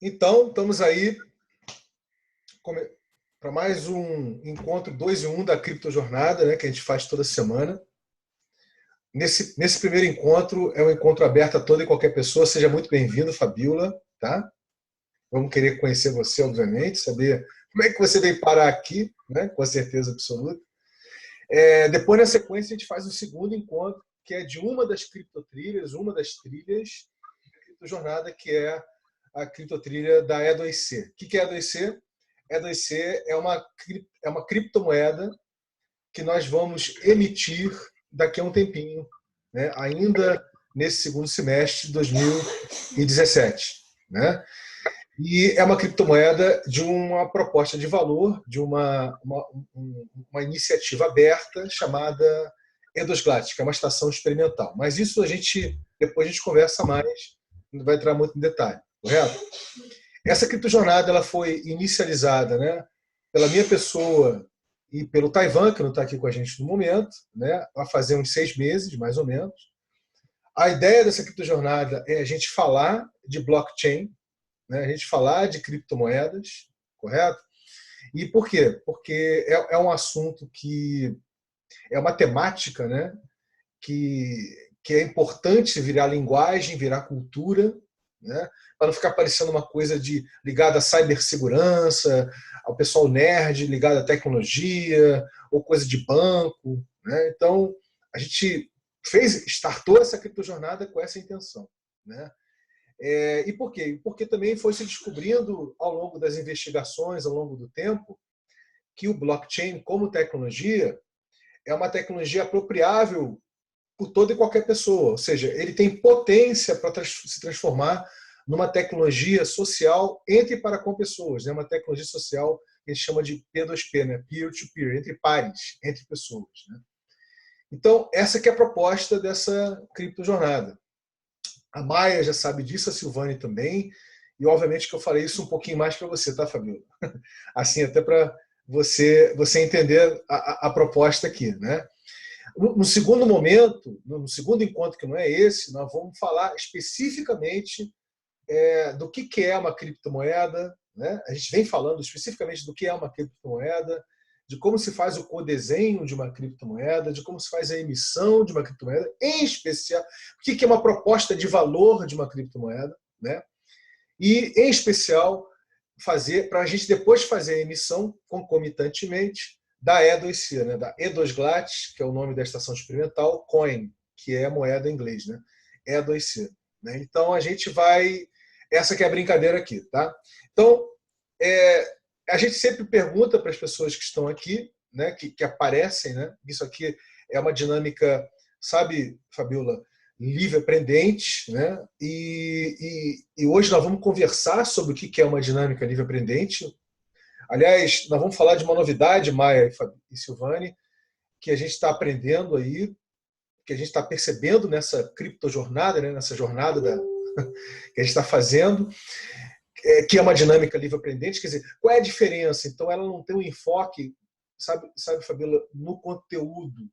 Então, estamos aí para mais um encontro 2 em 1 da Criptojornada, né, que a gente faz toda semana. Nesse primeiro encontro, é um encontro aberto a toda e qualquer pessoa. Seja muito bem-vindo, Fabiola, tá? Vamos querer conhecer você, obviamente, saber como é que você veio parar aqui, né, com certeza absoluta. Depois, na sequência, a gente faz o segundo encontro, que é de uma das criptotrilhas, uma das trilhas da Criptojornada, que é a criptotrilha da E2C. O que é a E2C? E2C é uma criptomoeda que nós vamos emitir daqui a um tempinho, né? Ainda nesse segundo semestre de 2017. Né? E é uma criptomoeda de uma proposta de valor, de uma iniciativa aberta chamada Edosglat, que é uma estação experimental. Mas isso depois a gente conversa mais, não vai entrar muito em detalhe, correto? Essa criptojornada ela foi inicializada, né, pela minha pessoa e pelo Taiwan, que não está aqui com a gente no momento, né, a fazer uns 6 meses, mais ou menos. A ideia dessa criptojornada é a gente falar de blockchain, né, a gente falar de criptomoedas, correto? E por quê? Porque é um assunto que é uma temática, né, que é importante virar linguagem, virar cultura, né, para não ficar parecendo uma coisa ligada à cibersegurança, ao pessoal nerd ligado à tecnologia, ou coisa de banco. Né? Então, a gente startou essa criptojornada com essa intenção. Né? E por quê? Porque também foi se descobrindo ao longo das investigações, ao longo do tempo, que o blockchain, como tecnologia, é uma tecnologia apropriável por toda e qualquer pessoa. Ou seja, ele tem potência para se transformar numa tecnologia social entre e para com pessoas, né? Uma tecnologia social que a gente chama de P2P, né? Peer-to-peer, entre pares, entre pessoas. Né? Então, essa que é a proposta dessa criptojornada. A Maia já sabe disso, a Silvane também, e obviamente que eu falei isso um pouquinho mais para você, tá, Fabiola? Assim, até para você entender a proposta aqui, né? No segundo momento, no segundo encontro, que não é esse, nós vamos falar especificamente do que é uma criptomoeda. Né? A gente vem falando especificamente do que é uma criptomoeda, de como se faz o codesenho de uma criptomoeda, de como se faz a emissão de uma criptomoeda, em especial, o que é uma proposta de valor de uma criptomoeda, né? E, em especial, para a gente depois fazer a emissão concomitantemente da E2C, né? Da Edosglat, que é o nome da estação experimental, Coin, que é a moeda em inglês, né? E2C. Né? Então, a gente vai... Essa que é a brincadeira aqui, tá? Então, a gente sempre pergunta para as pessoas que estão aqui, né, que aparecem, né? Isso aqui é uma dinâmica, sabe, Fabiola, livre-aprendente, né? E hoje nós vamos conversar sobre o que é uma dinâmica livre-aprendente. Aliás, nós vamos falar de uma novidade, Maia e Silvane, que a gente está aprendendo aí, que a gente está percebendo nessa criptojornada, né? Nessa jornada que a gente está fazendo, que é uma dinâmica livre-aprendente. Quer dizer, qual é a diferença? Então, ela não tem um enfoque, sabe Fabiola, no conteúdo.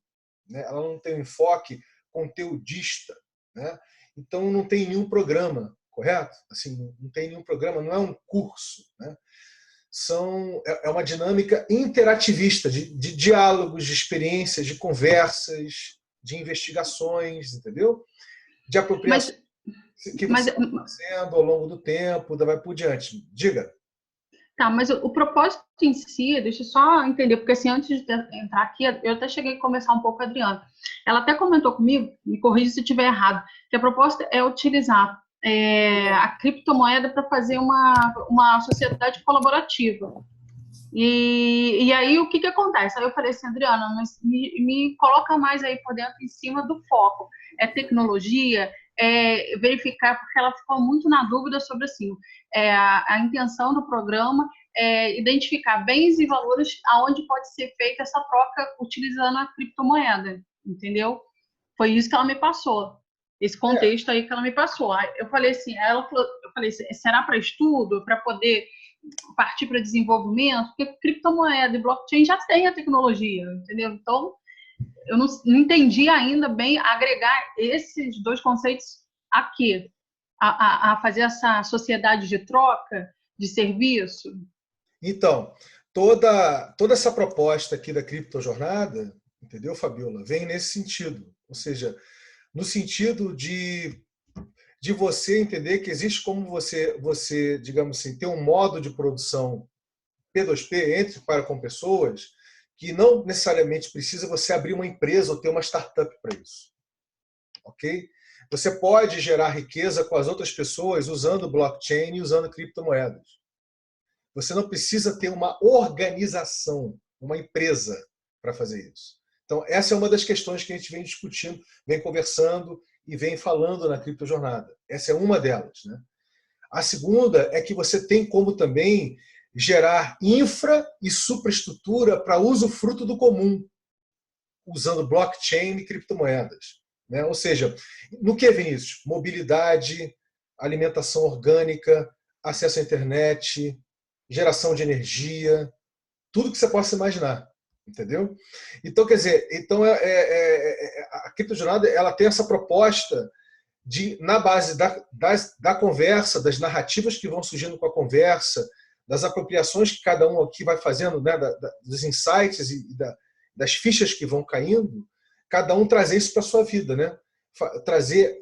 Né? Ela não tem um enfoque conteudista. Né? Então, não tem nenhum programa, correto? Assim, não tem nenhum programa, não é um curso. Né? É uma dinâmica interativista, de diálogos, de experiências, de conversas, de investigações, entendeu? De Mas, apropriação que mas, você vai fazendo ao longo do tempo, vai por diante. Diga. tá, mas o propósito em si, deixa eu só entender, porque assim, antes de entrar aqui, eu até cheguei a conversar um pouco com a Adriana. Ela até comentou comigo, me corrija se eu estiver errado, que a proposta é utilizar a criptomoeda para fazer uma sociedade colaborativa. E aí, o que acontece? Aí eu falei assim, Adriana, mas me coloca mais aí por dentro, em cima do foco. É tecnologia, verificar, porque ela ficou muito na dúvida sobre, assim, a intenção do programa é identificar bens e valores aonde pode ser feita essa troca utilizando a criptomoeda, entendeu? Foi isso que ela me passou. Esse contexto aí que ela me passou. Aí eu falei assim, eu falei, será para estudo, para poder partir para desenvolvimento? Porque criptomoeda e blockchain já tem a tecnologia, entendeu? Então, eu não entendi ainda bem agregar esses dois conceitos aqui. a fazer essa sociedade de troca de serviço? Então, toda essa proposta aqui da criptojornada, entendeu, Fabiola, vem nesse sentido. Ou seja, no sentido de você entender que existe como você, digamos assim, ter um modo de produção P2P entre para com pessoas que não necessariamente precisa você abrir uma empresa ou ter uma startup para isso. Ok? Você pode gerar riqueza com as outras pessoas usando blockchain e usando criptomoedas. Você não precisa ter uma organização, uma empresa para fazer isso. Então, essa é uma das questões que a gente vem discutindo, vem conversando e vem falando na criptojornada. Essa é uma delas, né? A segunda é que você tem como também gerar infra e superestrutura para uso fruto do comum, usando blockchain e criptomoedas. Né? Ou seja, no que vem isso? Mobilidade, alimentação orgânica, acesso à internet, geração de energia, tudo que você possa imaginar. Entendeu? Então, quer dizer, a criptojornada ela tem essa proposta de, na base da conversa, das narrativas que vão surgindo com a conversa, das apropriações que cada um aqui vai fazendo, né, dos insights e das fichas que vão caindo, cada um trazer isso para a sua vida, né? Trazer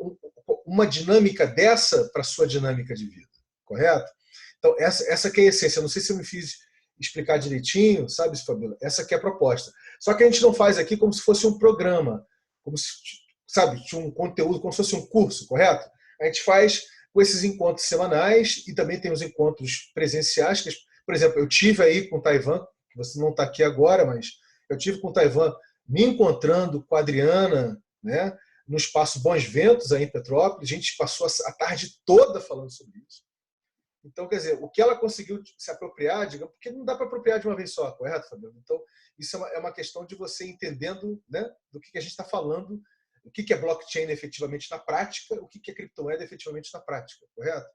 uma dinâmica dessa para a sua dinâmica de vida, correto? Então, essa que é a essência. Eu não sei se eu me fiz explicar direitinho, sabe, Fabiola? Essa que é a proposta. Só que a gente não faz aqui como se fosse um programa, como se, sabe, tinha um conteúdo, como se fosse um curso, correto? A gente faz com esses encontros semanais e também tem os encontros presenciais. Que, por exemplo, eu tive aí com o Taiwan, que você não está aqui agora, mas eu tive com o Taiwan me encontrando com a Adriana, né, no espaço Bons Ventos, aí em Petrópolis. A gente passou a tarde toda falando sobre isso. Então, quer dizer, o que ela conseguiu se apropriar, digamos, porque não dá para apropriar de uma vez só, correto, Fabiano? Então, isso é uma questão de você entendendo, né, do que a gente está falando, o que é blockchain efetivamente na prática, o que é criptomoeda efetivamente na prática, correto?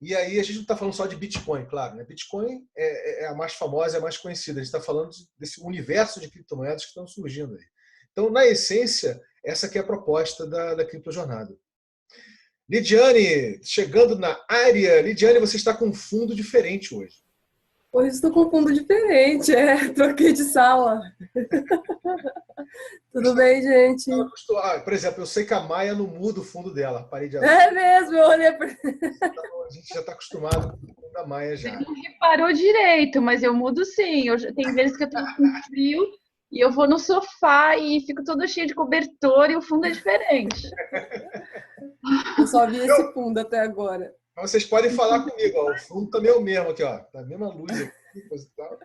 E aí a gente não está falando só de Bitcoin, claro. Né? Bitcoin é a mais famosa, é a mais conhecida. A gente está falando desse universo de criptomoedas que estão surgindo aí. Então, na essência, essa que é a proposta da criptojornada. Lidiane, chegando na área. Lidiane, você está com um fundo diferente hoje. Hoje estou com um fundo diferente, troquei de sala. Tudo bem, gente? Por exemplo, eu sei que a Maia não muda o fundo dela, a parede azul. É mesmo, eu olhei para... Então, a gente já está acostumado com o fundo da Maia já. Você não reparou direito, mas eu mudo sim. Tem vezes que eu estou com frio e eu vou no sofá e fico toda cheia de cobertor e o fundo é diferente. Eu só vi esse fundo até agora. Mas vocês podem falar comigo, ó, o fundo também é o mesmo aqui, ó. Tá a mesma luz aqui, coisa e tal.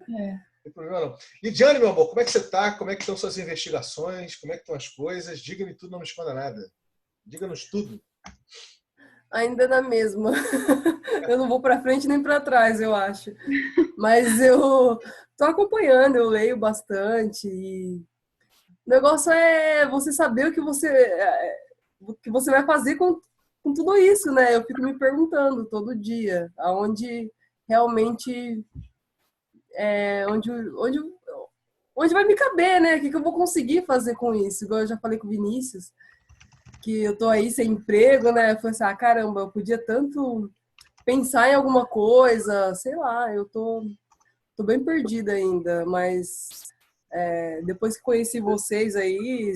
Não tem problema não. Lidiane, meu amor, como é que você está? Como é que estão suas investigações? Como é que estão as coisas? Diga-me tudo, não me esconda nada. Diga-nos tudo. Ainda na mesma. Eu não vou para frente nem para trás, eu acho. Mas eu estou acompanhando, eu leio bastante. E o negócio é você saber o que você vai fazer com tudo isso, né? Eu fico me perguntando todo dia aonde realmente onde vai me caber, né? O que eu vou conseguir fazer com isso? Igual eu já falei com o Vinícius, que eu tô aí sem emprego, né? Eu falei assim, caramba, eu podia tanto pensar em alguma coisa, sei lá, eu tô bem perdida ainda, mas depois que conheci vocês aí,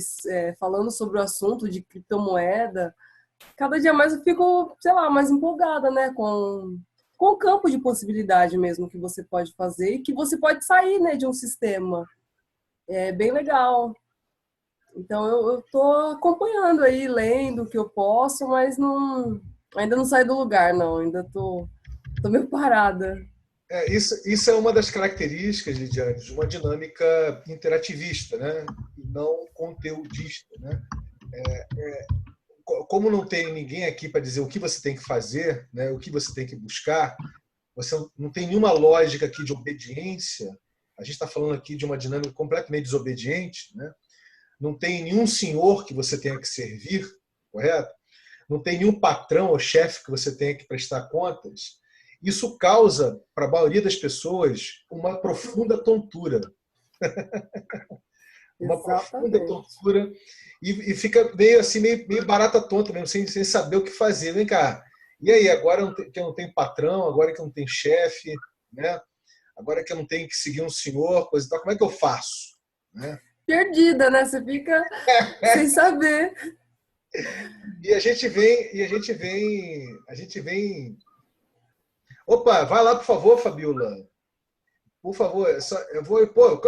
falando sobre o assunto de criptomoeda, cada dia mais eu fico, sei lá, mais empolgada, né? Com o campo de possibilidade mesmo que você pode fazer e que você pode sair, né, de um sistema. É bem legal. Então eu tô acompanhando aí, lendo o que eu posso, mas ainda não saí do lugar, não. Ainda tô meio parada. Isso é uma das características, Lidiane, de uma dinâmica interativista, né? E não conteudista, né? Como não tem ninguém aqui para dizer o que você tem que fazer, né? O que você tem que buscar, você não tem nenhuma lógica aqui de obediência. A gente está falando aqui de uma dinâmica completamente desobediente, né? Não tem nenhum senhor que você tenha que servir, correto? Não tem nenhum patrão ou chefe que você tenha que prestar contas. Isso causa, para a maioria das pessoas, uma profunda tontura. uma profunda Exatamente. tortura, e fica meio assim, meio barata tonta mesmo, sem saber o que fazer. Vem cá, e aí, agora que eu não tenho patrão, agora que eu não tenho chefe, né? Agora que eu não tenho que seguir um senhor, coisa e tal, como é que eu faço? Né? Perdida, né? Você fica sem saber. A gente vem. Opa, vai lá, por favor, Fabiola. Por favor, eu vou. Pô,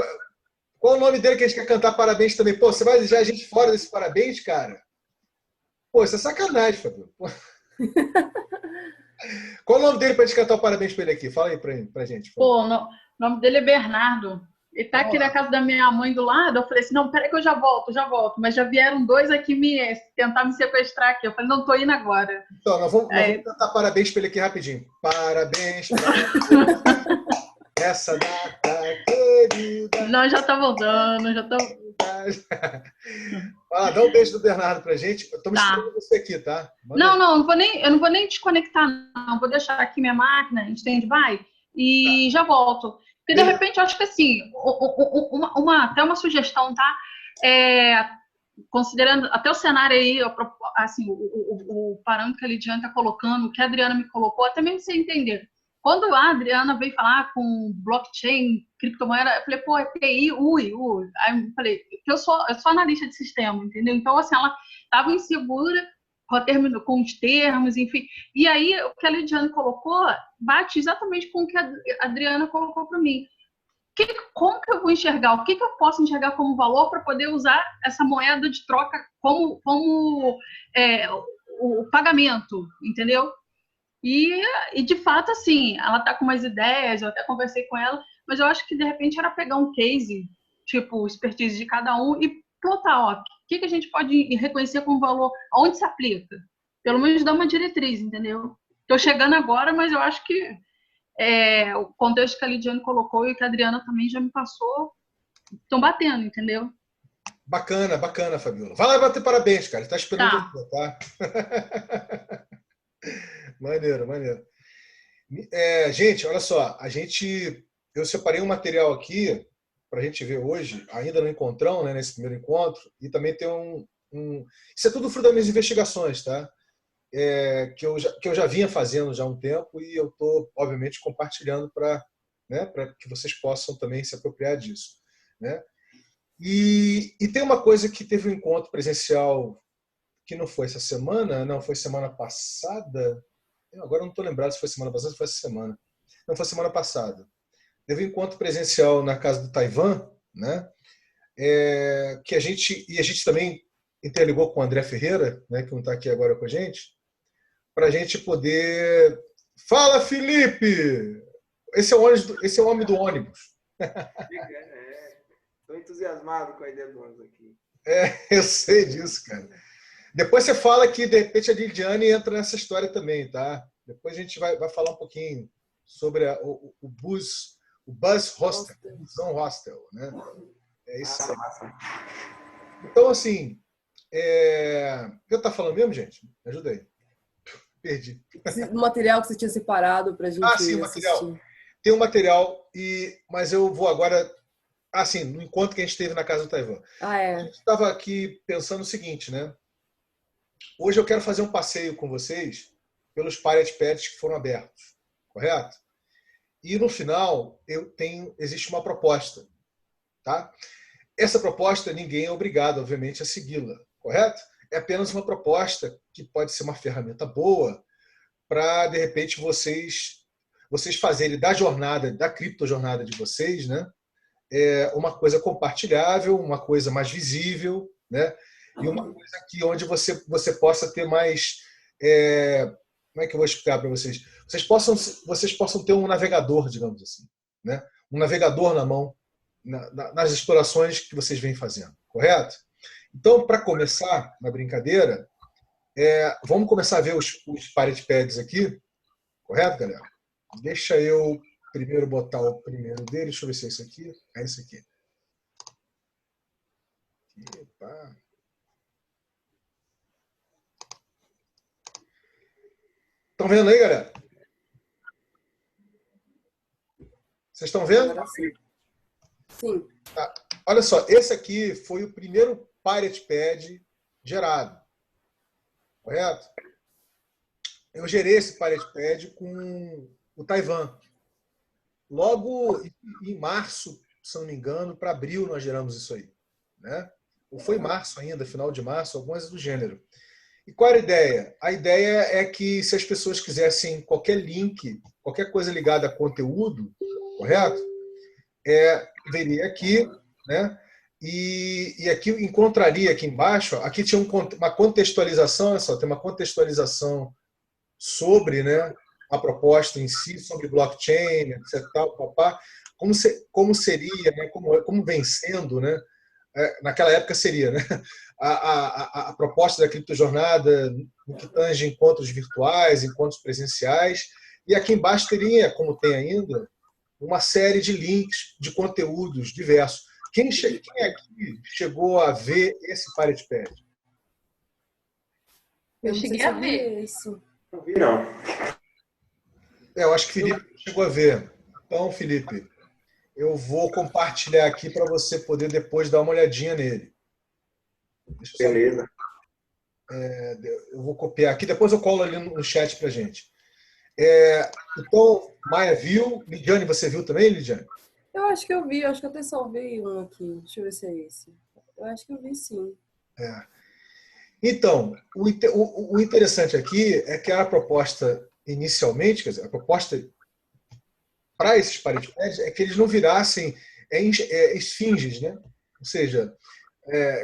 qual o nome dele que a gente quer cantar parabéns também? Pô, você vai deixar a gente fora desse parabéns, cara? Pô, isso é sacanagem, Fabiola. Pô. Qual o nome dele pra gente cantar o parabéns pra ele aqui? Fala aí pra gente. Pô, o nome dele é Bernardo. Ele tá aqui na casa da minha mãe do lado. Eu falei assim, não, peraí que eu já volto, já volto. Mas já vieram dois aqui tentar me sequestrar aqui. Eu falei, não, tô indo agora. Então, nós vamos cantar parabéns pra ele aqui rapidinho. Parabéns pra essa data querida. Não, já tá voltando, já tá... Dá um beijo do Bernardo pra gente. Estamos Tá. esperando você aqui, tá? Não, eu não vou nem desconectar, não. Vou deixar aqui minha máquina em stand-by e já volto. Porque, de repente, eu acho que, assim, até uma sugestão, tá? Considerando até o cenário aí, assim, o parâmetro que a Lidiane está colocando, o que a Adriana me colocou, até mesmo sem entender. Quando a Adriana veio falar com blockchain, criptomoeda, eu falei, pô, é TI, ui. Aí eu falei, eu sou analista de sistema, entendeu? Então, assim, ela estava insegura com os termos, enfim. E aí, o que a Lidiane colocou bate exatamente com o que a Adriana colocou para mim. Como que eu vou enxergar? O que eu posso enxergar como valor para poder usar essa moeda de troca como o pagamento, entendeu? E, de fato, assim, ela está com umas ideias, eu até conversei com ela, mas eu acho que, de repente, era pegar um case, tipo, expertise de cada um e plotar, ó, o que a gente pode reconhecer como valor, aonde se aplica. Pelo menos dar uma diretriz, entendeu? Estou chegando agora, mas eu acho que o contexto que a Lidiane colocou e que a Adriana também já me passou, estão batendo, entendeu? Bacana, Fabiola. Vai lá e bater parabéns, cara. Ele tá esperando Tá. você, tá? Maneiro. Gente, olha só. Eu separei um material aqui para a gente ver hoje, ainda no encontrão, né, nesse primeiro encontro, e também tem Isso é tudo fruto das minhas investigações, tá? Que eu já vinha fazendo já há um tempo e eu estou, obviamente, compartilhando para que vocês possam também se apropriar disso. Né? E tem uma coisa que teve um encontro presencial que não foi essa semana, não, foi semana passada. Agora eu não estou lembrado se foi semana passada ou se foi essa semana. Não, foi semana passada. Teve um encontro presencial na casa do Taiwan, né? Que a gente também interligou com o André Ferreira, né, que não está aqui agora com a gente, para a gente poder... Fala, Felipe! Esse é o homem do ônibus. Estou entusiasmado com a ideia do ônibus aqui. Eu sei disso, cara. Depois você fala que, de repente, a Lidiane entra nessa história também, tá? Depois a gente vai falar um pouquinho sobre o Buzz Hostel, o Busão Hostel, né? É isso aí. Então, assim, o que eu estava falando mesmo, gente? Me ajuda aí. Perdi. O material que você tinha separado para a gente sim, o assistir. material. Tem um material, mas eu vou agora... sim, no encontro que a gente teve na casa do Taiwan. A gente estava aqui pensando o seguinte, né? Hoje eu quero fazer um passeio com vocês pelos Pirate Pads que foram abertos, correto? E no final existe uma proposta, tá? Essa proposta ninguém é obrigado, obviamente, a segui-la, correto? É apenas uma proposta que pode ser uma ferramenta boa para, de repente, vocês fazerem da criptojornada de vocês, né? Uma coisa compartilhável, uma coisa mais visível, né? E uma coisa que onde você possa ter mais... como é que eu vou explicar para vocês? Vocês possam ter um navegador, digamos assim, né? Um navegador na mão, nas explorações que vocês vêm fazendo, correto? Então, para começar na brincadeira, vamos começar a ver os Pirate Pads aqui, correto, galera? Deixa eu primeiro botar o primeiro dele, deixa eu ver se é esse aqui. É esse aqui. Epa. Estão vendo aí, galera? Vocês estão vendo? Sim. Tá. Olha só, esse aqui foi o primeiro Pirate Pad gerado, correto? Eu gerei esse Pirate Pad com o Taiwan. Logo em março, se não me engano, para abril nós geramos isso aí, né? Ou foi março ainda, final de março, algumas do gênero. E qual era a ideia? A ideia é que se as pessoas quisessem qualquer link, qualquer coisa ligada a conteúdo, correto? Veria aqui, né? E aqui encontraria aqui embaixo, aqui tinha uma contextualização, olha só, tem uma contextualização sobre, né, a proposta em si, sobre blockchain, etc. Tal, papá, como seria, né, como vem sendo, né? Naquela época seria, né? A proposta da criptojornada no que tange encontros virtuais, encontros presenciais, e aqui embaixo teria, como tem ainda, uma série de links de conteúdos diversos. Quem aqui chegou a ver esse Pirate Pad? Eu cheguei a ver. Isso. Não vi, não. Eu acho que o Felipe chegou a ver. Então, Felipe, eu vou compartilhar aqui para você poder depois dar uma olhadinha nele. Beleza. Eu vou copiar aqui, depois eu colo ali no chat para gente. Então, Maia viu. Lidiane, você viu também, Lidiane? Eu acho que eu vi, eu acho que eu até salvei um aqui. Deixa eu ver se é esse. Eu acho que eu vi sim. Então, o interessante aqui é que a proposta inicialmente, quer dizer, a proposta para esses Pirate Pads é que eles não virassem esfinges, né? Ou seja,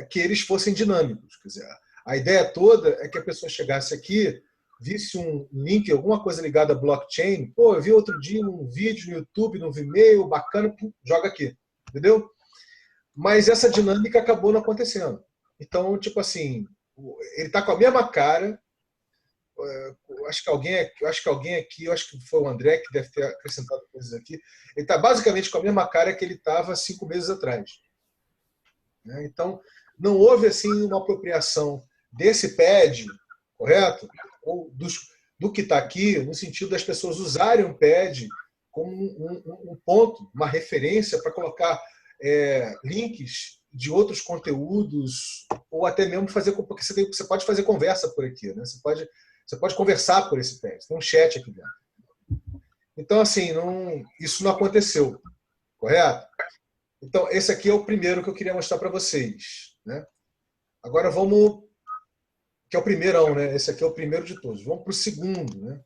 que eles fossem dinâmicos. Quer dizer, a ideia toda é que a pessoa chegasse aqui, visse um link, alguma coisa ligada a blockchain, pô, eu vi outro dia um vídeo no YouTube, no Vimeo, bacana, joga aqui, entendeu? Mas essa dinâmica acabou não acontecendo. Então, tipo assim, ele está com a mesma cara. Acho que alguém aqui, eu acho que foi o André que deve ter acrescentado coisas aqui. Ele está basicamente com a mesma cara que ele estava 5 meses atrás. Então, não houve assim uma apropriação desse pad, correto? Ou do que está aqui, no sentido das pessoas usarem um pad como um ponto, uma referência para colocar links de outros conteúdos, ou até mesmo fazer, porque você pode fazer conversa por aqui, né? Você pode conversar por esse pad, tem um chat aqui dentro. Então, assim, isso não aconteceu, correto? Então, esse aqui é o primeiro que eu queria mostrar para vocês, né? Agora vamos, que é o primeirão, né? Esse aqui é o primeiro de todos. Vamos para o segundo, né?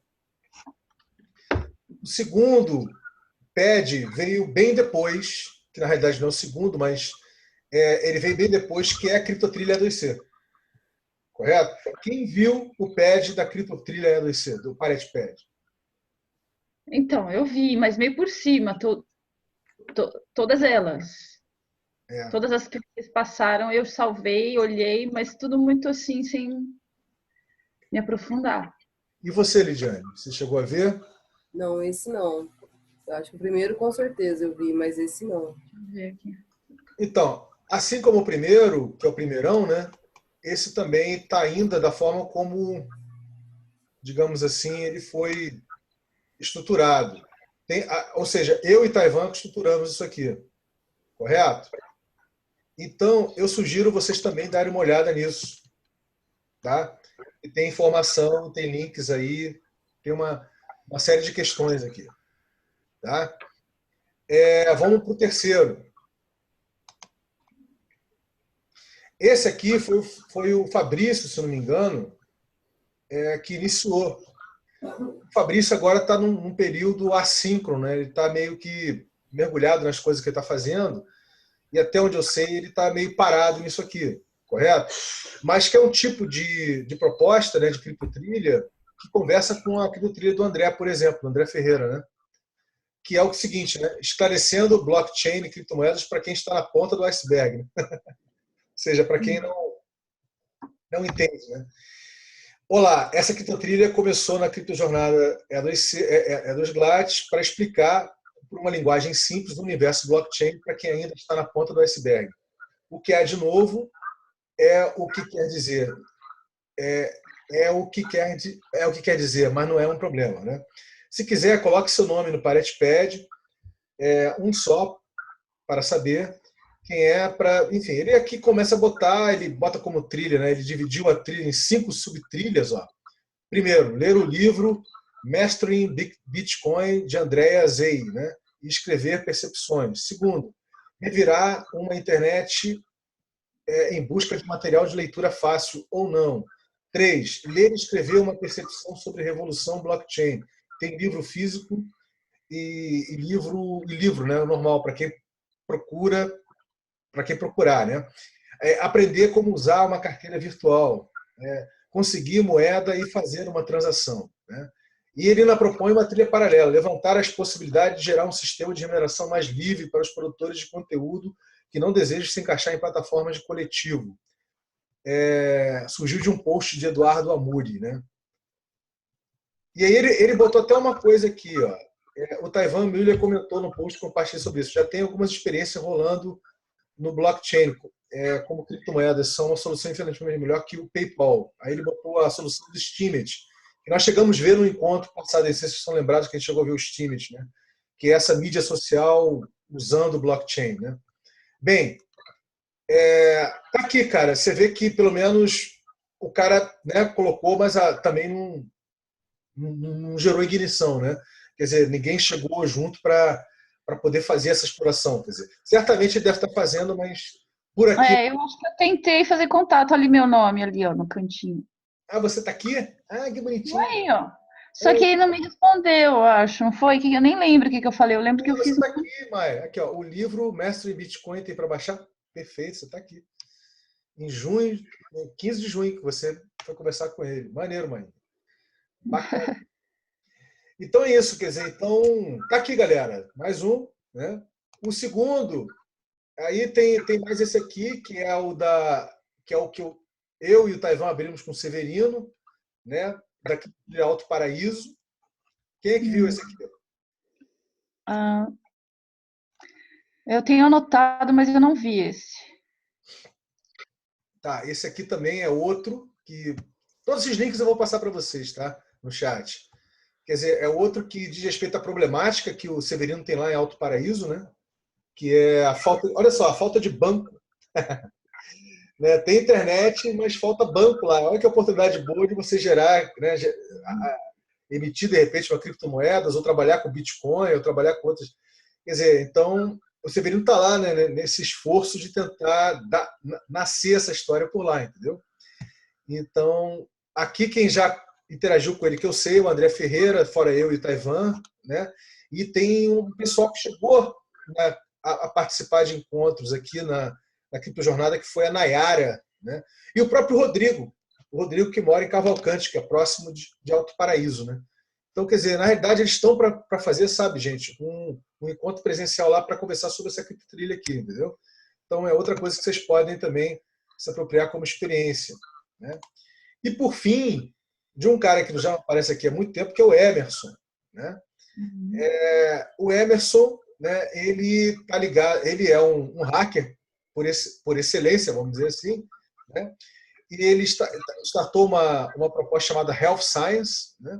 O segundo pad veio bem depois, que na realidade não é o segundo, mas ele veio bem depois, que é a criptotrilha E2C. Correto? Quem viu o pad da criptotrilha E2C, do Pirate Pad? Então, eu vi, mas meio por cima, todas elas. Todas as que vocês passaram, eu salvei, olhei, mas tudo muito assim, sem me aprofundar. E você, Lidiane? Você chegou a ver? Não, esse não. Eu acho que o primeiro com certeza eu vi, mas esse não. Deixa eu ver aqui. Então, assim como o primeiro, que é o primeirão, né? Esse também está ainda da forma como, digamos assim, ele foi estruturado. Ou seja, eu e Taiwan estruturamos isso aqui, correto? Então, eu sugiro vocês também darem uma olhada nisso, tá? E tem informação, tem links aí, tem uma série de questões aqui, tá? Vamos para o terceiro. Esse aqui foi o Fabrício, se não me engano, que iniciou. O Fabrício agora está num período assíncrono, né? Ele está meio que mergulhado nas coisas que ele está fazendo, e até onde eu sei, ele está meio parado nisso aqui, correto? Mas que é um tipo de proposta, né, de criptotrilha que conversa com a criptotrilha do André, por exemplo, do André Ferreira, né? Que é o seguinte, né? Esclarecendo blockchain e criptomoedas para quem está na ponta do iceberg, né? Ou seja, para quem não entende, né? Olá, essa criptotrilha começou na criptojornada E2Glat para explicar por uma linguagem simples do universo blockchain para quem ainda está na ponta do iceberg. O que há de novo é o que quer dizer. É o que quer dizer, mas não é um problema, né? Se quiser, coloque seu nome no Pirate Pad, um só para saber. quem é para, enfim, ele aqui começa a botar, ele bota como trilha, né? Ele dividiu a trilha em 5 subtrilhas, ó. Primeiro, ler o livro Mastering Bitcoin de Andrea Zei, né? E escrever percepções. Segundo, revirar uma internet em busca de material de leitura fácil ou não. 3. Ler e escrever uma percepção sobre revolução blockchain. Tem livro físico e livro, né, normal, para quem procura, para quem procurar. Né? Aprender como usar uma carteira virtual, conseguir moeda e fazer uma transação. Né? E ele ainda propõe uma trilha paralela, levantar as possibilidades de gerar um sistema de remuneração mais livre para os produtores de conteúdo que não desejam se encaixar em plataformas de coletivo. Surgiu de um post de Eduardo Amuri. Né? E aí ele botou até uma coisa aqui. Ó. O Taiwan Müller comentou no post que compartilhei sobre isso. Já tem algumas experiências rolando no blockchain, como criptomoedas são uma solução infinitamente melhor que o PayPal. Aí ele botou a solução do Steemit, que nós chegamos a ver no encontro passado, não sei se vocês estão lembrados que a gente chegou a ver o Steemit, né? Que é essa mídia social usando o blockchain. Né? Bem, tá aqui, cara. Você vê que pelo menos o cara, né, colocou, mas também não gerou ignição, né? Quer dizer, ninguém chegou junto para poder fazer essa exploração. Quer dizer, certamente ele deve estar fazendo, mas por aqui. Eu acho que eu tentei fazer contato ali, meu nome ali, ó, no cantinho. Ah, você está aqui? Ah, que bonitinho. Aí, ó. Só que ele não me respondeu, eu acho, não foi? Eu nem lembro o que eu falei. Eu lembro que eu você fiz. Você está aqui, Maia. Aqui, ó, o livro Mestre em Bitcoin tem para baixar? Perfeito, você está aqui. Em junho, 15 de junho, que você foi conversar com ele. Maneiro, mãe. Bacana. Então é isso, quer dizer, então tá aqui, galera, mais um, né? O segundo, aí tem mais esse aqui, que é o que eu e o Taiwan abrimos com o Severino, né? Daqui de Alto Paraíso. Quem é que viu esse aqui? Eu tenho anotado, mas eu não vi esse. Tá, esse aqui também é outro que todos esses links eu vou passar para vocês, tá? No chat. Quer dizer, é outro que diz respeito à problemática que o Severino tem lá em Alto Paraíso, né? Que é a falta, olha só, a falta de banco. Né? Tem internet, mas falta banco lá. Olha que oportunidade boa de você gerar, né? Emitir de repente uma criptomoedas, ou trabalhar com Bitcoin, ou trabalhar com outras. Quer dizer, então o Severino está lá, né, nesse esforço de tentar nascer essa história por lá, entendeu? Então, aqui quem já interagiu com ele, que eu sei, o André Ferreira, fora eu e o Taiwan, né? E tem um pessoal que chegou, né, a participar de encontros aqui na Criptojornada, que foi a Nayara, né? E o próprio Rodrigo, que mora em Cavalcante, que é próximo de Alto Paraíso, né? Então, quer dizer, na realidade, eles estão para fazer, sabe, gente, um encontro presencial lá para conversar sobre essa criptotrilha aqui, entendeu? Então, é outra coisa que vocês podem também se apropriar como experiência, né? E, por fim, de um cara que já aparece aqui há muito tempo, que é o Emerson, né? O Emerson, né, ele tá ligado, ele é um hacker por excelência, vamos dizer assim, né? E ele startou uma proposta chamada Health Science, né?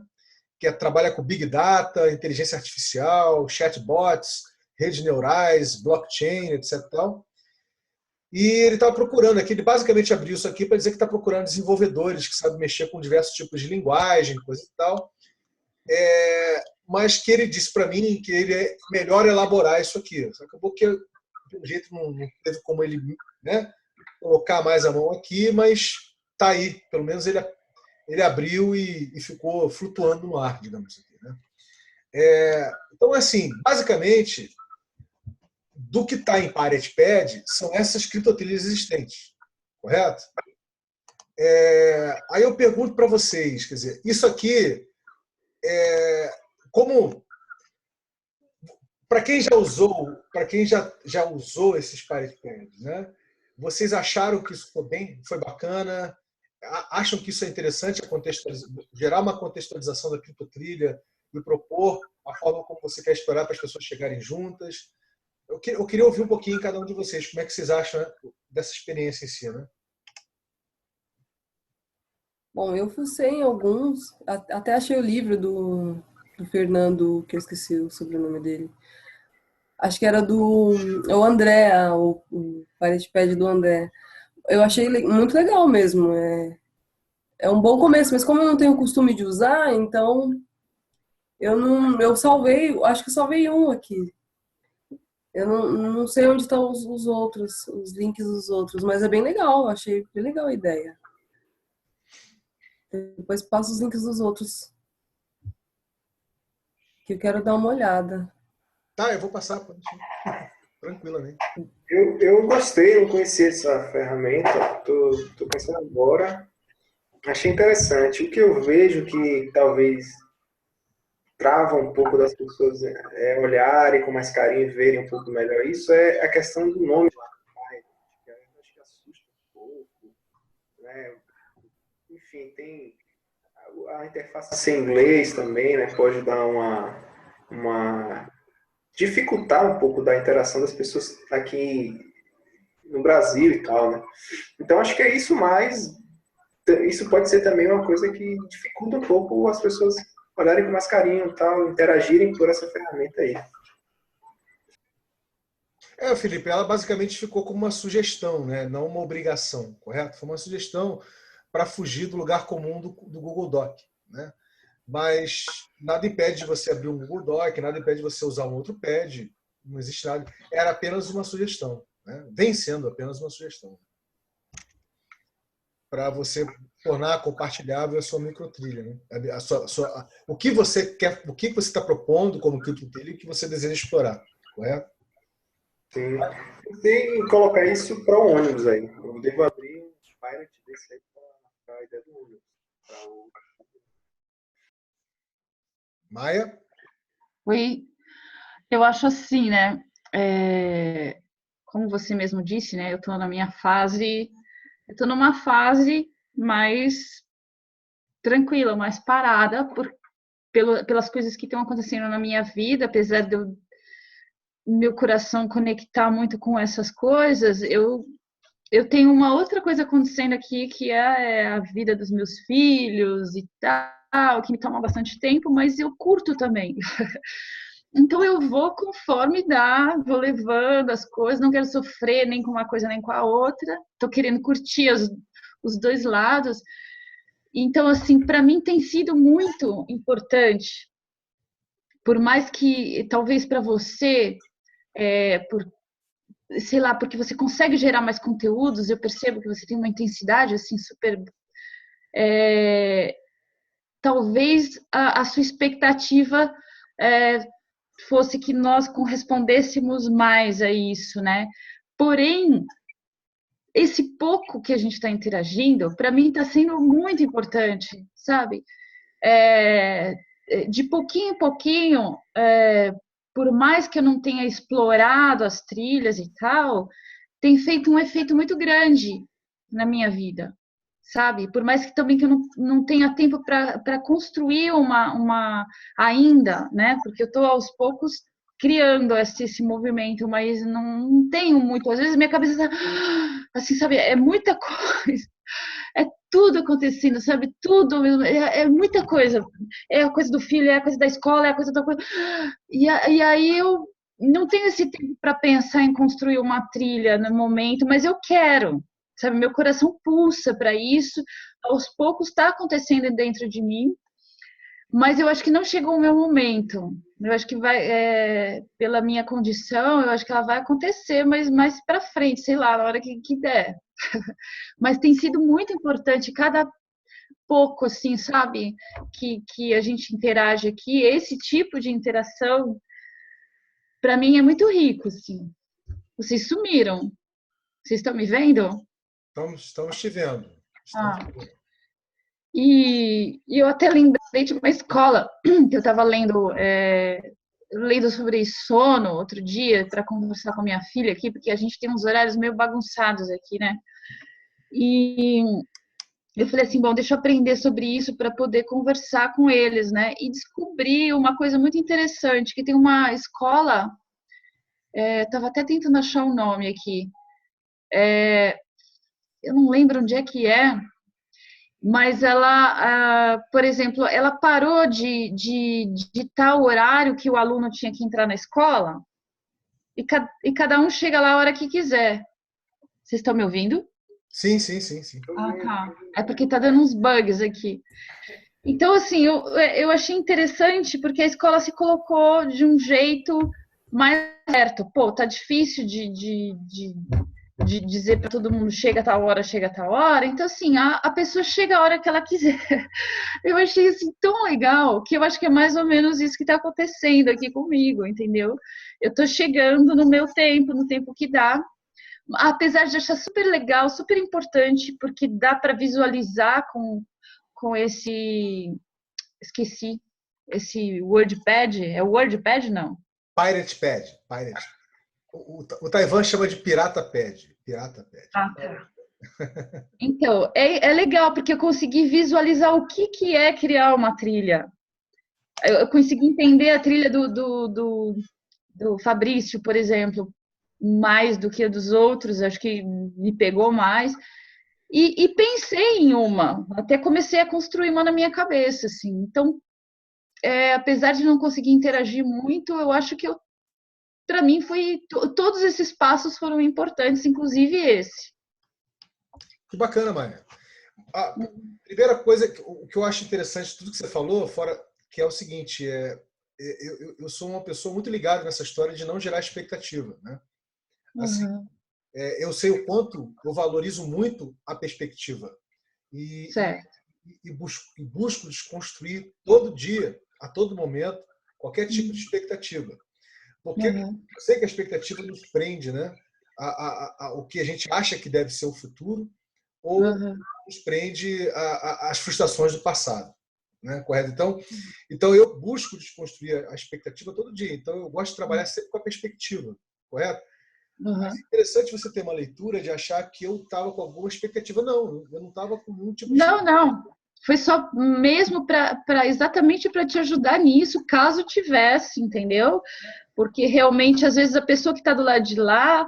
Que trabalha com Big Data, inteligência artificial, chatbots, redes neurais, blockchain, etc. E ele estava procurando aqui, ele basicamente abriu isso aqui para dizer que está procurando desenvolvedores que sabem mexer com diversos tipos de linguagem, coisa e tal. Mas que ele disse para mim que ele é melhor elaborar isso aqui. Acabou que, de um jeito, não teve como ele, né, colocar mais a mão aqui, mas está aí. Pelo menos ele abriu e ficou flutuando no ar, digamos assim. Né? Então, assim, basicamente, do que está em PiratePad são essas criptotrilhas existentes, correto? Aí eu pergunto para vocês, quer dizer, isso aqui, como para quem já usou esses PiratePads, né? Vocês acharam que isso foi bacana? Acham que isso é interessante, gerar uma contextualização da criptotrilha e propor a forma como você quer explorar para as pessoas chegarem juntas? Eu queria ouvir um pouquinho cada um de vocês. Como é que vocês acham, né, dessa experiência em si, né? Bom, eu fucei em alguns, até achei o livro do Fernando, que eu esqueci o sobrenome dele. Acho que era do é o André, o Parentipede do André. Eu achei muito legal mesmo. É um bom começo, mas como eu não tenho o costume de usar, então eu salvei, acho que salvei um aqui. Eu não sei onde estão os outros, os links dos outros, mas é bem legal, achei bem legal a ideia. Depois passo os links dos outros, que eu quero dar uma olhada. Tá, eu vou passar. Tranquilamente. Eu gostei, não conhecia essa ferramenta, tô conhecendo agora. Achei interessante. O que eu vejo que talvez trava um pouco das pessoas olharem com mais carinho e verem um pouco melhor isso é a questão do nome lá do pai. Eu acho que assusta um pouco, né? Enfim, tem a interface sem inglês também, né? Pode dar uma dificultar um pouco da interação das pessoas aqui no Brasil e tal, né? Então acho que é isso mais. Isso pode ser também uma coisa que dificulta um pouco as pessoas olharem com mais carinho e tal, interagirem por essa ferramenta aí. Felipe, ela basicamente ficou como uma sugestão, né? Não uma obrigação, correto? Foi uma sugestão para fugir do lugar comum do Google Doc, né? Mas nada impede de você abrir um Google Doc, nada impede de você usar um outro pad, não existe nada. Era apenas uma sugestão, né? Vem sendo apenas uma sugestão. Para você tornar compartilhável a sua microtrilha, né? O que você quer, o que você está propondo como microtrilha e o que você deseja explorar, correto? Sim. Pensei em colocar isso para o ônibus aí. Eu devo abrir um pilot desse aí para a ideia do ônibus. Maia? Oi, eu acho assim, né? Como você mesmo disse, né? Eu tô numa fase mais tranquila, mais parada, pelas coisas que estão acontecendo na minha vida, apesar de meu coração conectar muito com essas coisas, eu tenho uma outra coisa acontecendo aqui, que é a vida dos meus filhos e tal, que me toma bastante tempo, mas eu curto também. Então eu vou conforme dá, vou levando as coisas, não quero sofrer nem com uma coisa nem com a outra, tô querendo curtir os dois lados. Então, assim, para mim tem sido muito importante, por mais que talvez para você, por sei lá, porque você consegue gerar mais conteúdos, eu percebo que você tem uma intensidade assim super. Talvez a sua expectativa fosse que nós correspondêssemos mais a isso, né? Porém, esse pouco que a gente está interagindo, para mim está sendo muito importante, sabe? De pouquinho em pouquinho, por mais que eu não tenha explorado as trilhas e tal, tem feito um efeito muito grande na minha vida, sabe? Por mais que também que eu não tenha tempo para construir uma ainda, né? Porque eu estou aos poucos criando esse movimento, mas não tenho muito. Às vezes minha cabeça tá, assim, sabe? É muita coisa. É tudo acontecendo, sabe? Tudo mesmo. É muita coisa. É a coisa do filho, é a coisa da escola, é a coisa da coisa. E aí eu não tenho esse tempo para pensar em construir uma trilha no momento, mas eu quero, sabe? Meu coração pulsa para isso. Aos poucos está acontecendo dentro de mim, mas eu acho que não chegou o meu momento. Eu acho que vai, pela minha condição, eu acho que ela vai acontecer, mas mais para frente, sei lá, na hora que der. Mas tem sido muito importante cada pouco, assim, sabe, que a gente interage aqui, esse tipo de interação, para mim é muito rico, assim. Vocês sumiram. Vocês estão me vendo? Estamos te vendo. Ah. E eu até lembrei de uma escola que eu estava lendo sobre sono outro dia para conversar com a minha filha aqui, porque a gente tem uns horários meio bagunçados aqui, né? E eu falei assim, bom, deixa eu aprender sobre isso para poder conversar com eles, né? E descobri uma coisa muito interessante, que tem uma escola, estava até tentando achar o nome aqui, eu não lembro onde é, mas ela, por exemplo, ela parou de tal horário que o aluno tinha que entrar na escola, e cada um chega lá a hora que quiser. Vocês estão me ouvindo? Sim, sim, sim, sim. Ah, tá. É porque tá dando uns bugs aqui. Então, assim, eu achei interessante porque a escola se colocou de um jeito mais certo. Pô, tá difícil de dizer para todo mundo chega a tal hora, chega a tal hora. Então, assim, a pessoa chega a hora que ela quiser. Eu achei assim tão legal que eu acho que é mais ou menos isso que está acontecendo aqui comigo, entendeu? Eu estou chegando no meu tempo, no tempo que dá. Apesar de achar super legal, super importante, porque dá para visualizar com esse. Esqueci. Esse WordPad. É o WordPad, não? Pirate Pad. Pirate. O Taiwan chama de Pirata Pad. Pirata Pad. Ah, tá. Então, é legal, porque eu consegui visualizar o que é criar uma trilha. Eu consegui entender a trilha do Fabrício, por exemplo, mais do que a dos outros, acho que me pegou mais. E pensei em uma, até comecei a construir uma na minha cabeça, assim. Então, apesar de não conseguir interagir muito, eu acho que para mim todos esses passos foram importantes, inclusive esse. Que bacana, Maia. A primeira coisa o que eu acho interessante de tudo que você falou, fora que é o seguinte, eu sou uma pessoa muito ligada nessa história de não gerar expectativa, né? Assim, Uhum. eu sei o quanto eu valorizo muito a perspectiva Certo. e busco desconstruir todo dia, a todo momento, qualquer tipo de expectativa. Porque eu sei que a expectativa nos prende, né? O que a gente acha que deve ser o futuro ou nos prende às frustrações do passado. Né? Correto? Então, eu busco desconstruir a expectativa todo dia. Então, eu gosto de trabalhar sempre com a perspectiva. Correto? Mas é interessante você ter uma leitura de achar que eu estava com alguma expectativa. Não, eu não estava com nenhum tipo de expectativa. Não. Foi só mesmo exatamente para te ajudar nisso, caso tivesse, entendeu? Porque realmente, às vezes, a pessoa que está do lado de lá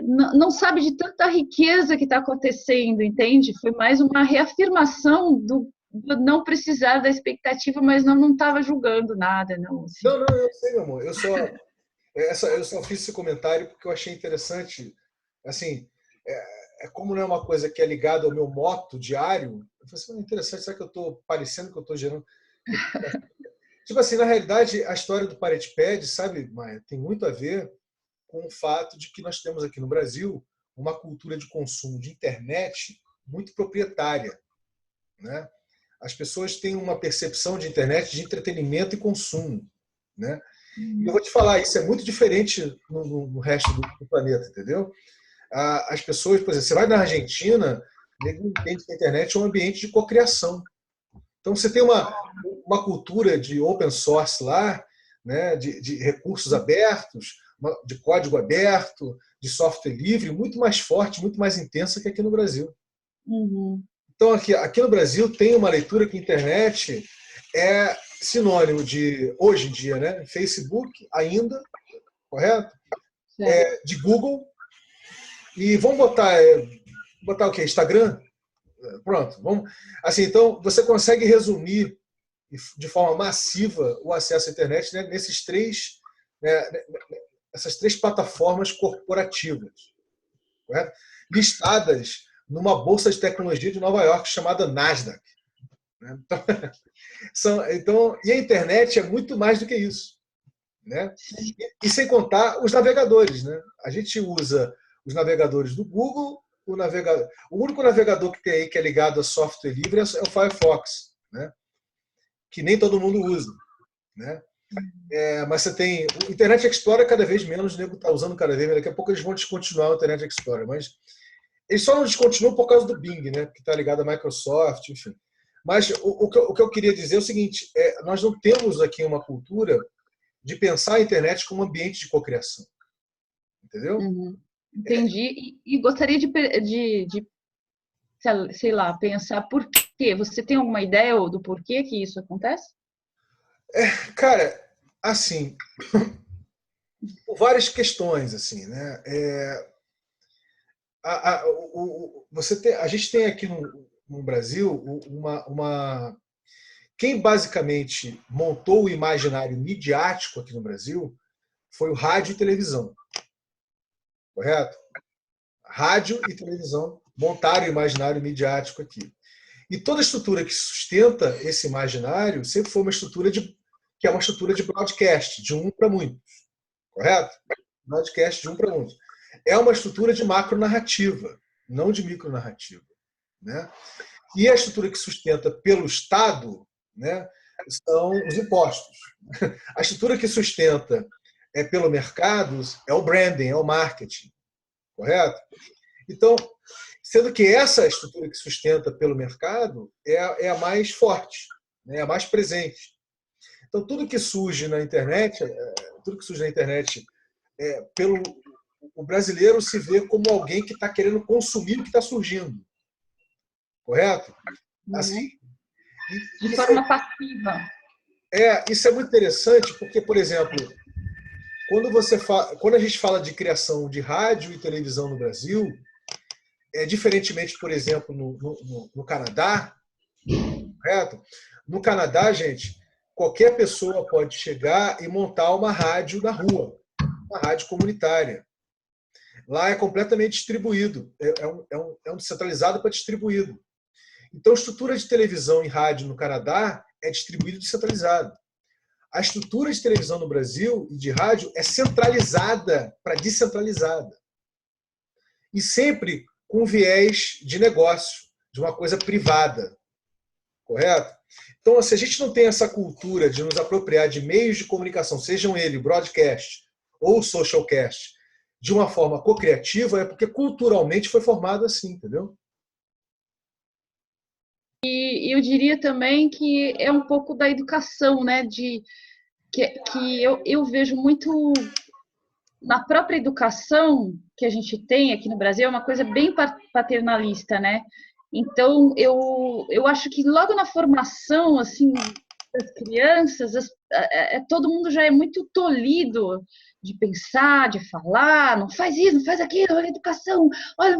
não sabe de tanta riqueza que está acontecendo, entende? Foi mais uma reafirmação do não precisar da expectativa, mas não estava julgando nada, não. Assim. Não, eu sei, meu amor. Eu só fiz esse comentário porque eu achei interessante. Assim, como não é uma coisa que é ligada ao meu moto diário, eu falei assim, interessante, será que eu estou parecendo que eu estou gerando. Tipo assim, na realidade, a história do Pirate Pad, sabe, Maia, tem muito a ver com o fato de que nós temos aqui no Brasil uma cultura de consumo de internet muito proprietária. Né? As pessoas têm uma percepção de internet de entretenimento e consumo. Né? E eu vou te falar, isso é muito diferente no resto do planeta, entendeu? As pessoas, por exemplo, você vai na Argentina, ninguém entende que a internet é um ambiente de cocriação. Então, você tem uma cultura de open source lá, né, de recursos abertos, de código aberto, de software livre, muito mais forte, muito mais intensa que aqui no Brasil. Uhum. Então, aqui no Brasil tem uma leitura que a internet é sinônimo de, hoje em dia, né, Facebook ainda, correto? De Google. E vamos botar o quê? Instagram? Pronto. Vamos. Assim, então, você consegue resumir de forma massiva o acesso à internet, né, essas três plataformas corporativas, correto? Listadas numa bolsa de tecnologia de Nova York chamada Nasdaq. Né? Então, e a internet é muito mais do que isso. Né? E sem contar os navegadores. Né? A gente usa os navegadores do Google, o único navegador que tem aí que é ligado a software livre é o Firefox, né? Que nem todo mundo usa. Né? Mas você tem. O Internet Explorer cada vez menos, o nego está usando cada vez, mas daqui a pouco eles vão descontinuar o Internet Explorer. Mas eles só não descontinuam por causa do Bing, né? Que está ligado à Microsoft, enfim. Mas o que eu queria dizer é o seguinte: nós não temos aqui uma cultura de pensar a internet como um ambiente de cocriação. Entendeu? Uhum. Entendi. E gostaria de, sei lá, pensar por quê. Você tem alguma ideia do porquê que isso acontece? Cara, assim, por várias questões, assim, né? A gente tem aqui no Brasil quem basicamente montou o imaginário midiático aqui no Brasil foi o rádio e televisão. Correto? Rádio e televisão montaram o imaginário midiático aqui. E toda estrutura que sustenta esse imaginário sempre foi uma estrutura que é uma estrutura de broadcast, de um para muitos. Correto? Broadcast de um para muitos. É uma estrutura de macronarrativa, não de micronarrativa. Né? E a estrutura que sustenta pelo Estado, né, são os impostos. A estrutura que sustenta pelo mercado é o branding, é o marketing. Correto? Então, sendo que essa estrutura que sustenta pelo mercado é a mais forte, né, é a mais presente. Então, tudo que surge na internet, pelo o brasileiro se vê como alguém que está querendo consumir o que está surgindo. Correto? Assim, de forma passiva. Isso é muito interessante, porque, por exemplo, quando a gente fala de criação de rádio e televisão no Brasil, diferentemente, por exemplo, no Canadá, correto? No Canadá, gente, qualquer pessoa pode chegar e montar uma rádio na rua, uma rádio comunitária. Lá é completamente distribuído, é um descentralizado para distribuído. Então, a estrutura de televisão e rádio no Canadá é distribuída e descentralizada. A estrutura de televisão no Brasil e de rádio é centralizada para descentralizada. E sempre com viés de negócio, de uma coisa privada. Correto? Então, se a gente não tem essa cultura de nos apropriar de meios de comunicação, sejam eles broadcast ou socialcast, de uma forma co-criativa, é porque culturalmente foi formado assim, entendeu? E eu diria também que é um pouco da educação, né? Que eu vejo muito na própria educação que a gente tem aqui no Brasil, é uma coisa bem paternalista, né? Então, eu acho que logo na formação, assim, das crianças, todo mundo já é muito tolhido de pensar, de falar, não faz isso, não faz aquilo, olha a educação, olha,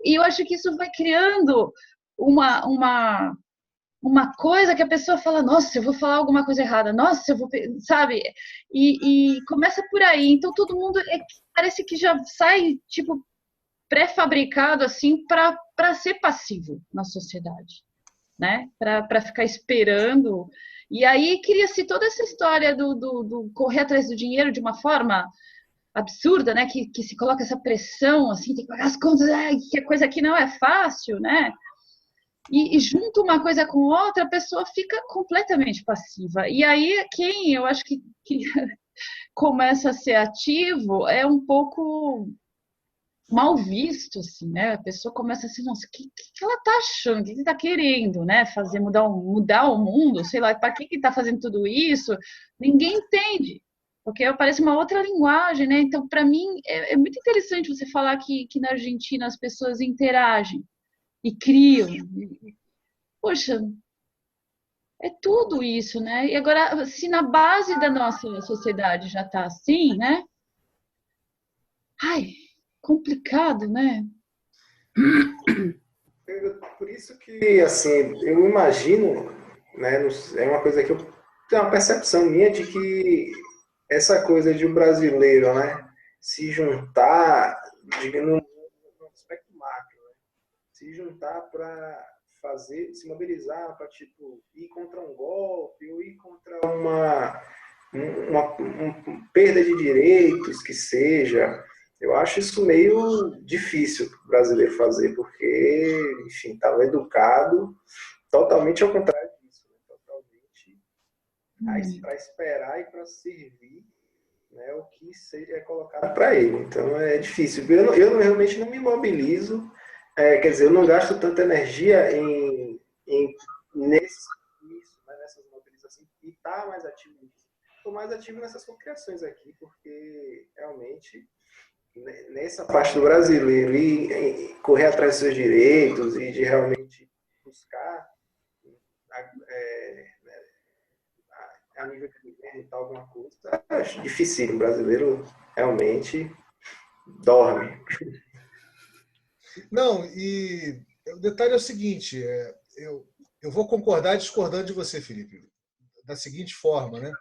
e eu acho que isso vai criando uma coisa que a pessoa fala, nossa, eu vou falar alguma coisa errada, nossa, eu vou, sabe? E começa por aí. Então todo mundo parece que já sai tipo pré-fabricado assim para ser passivo na sociedade, né? Para ficar esperando. E aí cria-se toda essa história do correr atrás do dinheiro de uma forma absurda, né? Que se coloca essa pressão assim, tem que pagar as contas, que a coisa aqui não é fácil, né? E junto uma coisa com outra, a pessoa fica completamente passiva. E aí, quem eu acho que começa a ser ativo é um pouco mal visto, assim, né? A pessoa começa assim, nossa, o que ela tá achando? O que tá querendo, né? Fazer mudar o mundo? Sei lá, para que tá fazendo tudo isso? Ninguém entende. Porque parece uma outra linguagem, né? Então, para mim, é muito interessante você falar que na Argentina as pessoas interagem e criam. Poxa, é tudo isso, né? E agora, se na base da nossa sociedade já está assim, né? Ai, complicado, né? Por isso que, assim, eu imagino, né, é uma coisa que eu tenho uma percepção minha de que essa coisa de um brasileiro, né, se juntar, digamos, no aspecto macro, né, se juntar para se mobilizar para, tipo, ir contra um golpe ou ir contra uma perda de direitos que seja. Eu acho isso meio difícil para o brasileiro fazer, porque, enfim, estava educado totalmente ao contrário disso, né? Totalmente para esperar e para servir, né, o que é colocado para ele. Então é difícil. Eu realmente não me mobilizo, quer dizer, eu não gasto tanta energia nisso, né, nessas mobilizações, e estar mais ativo nisso. Estou mais ativo nessas cocriações aqui, porque realmente nessa parte do brasileiro e correr atrás dos seus direitos e de realmente buscar a nível de governo alguma coisa, acho difícil. O brasileiro realmente dorme. Não, e o detalhe é o seguinte, eu vou concordar discordando de você, Felipe, da seguinte forma, né?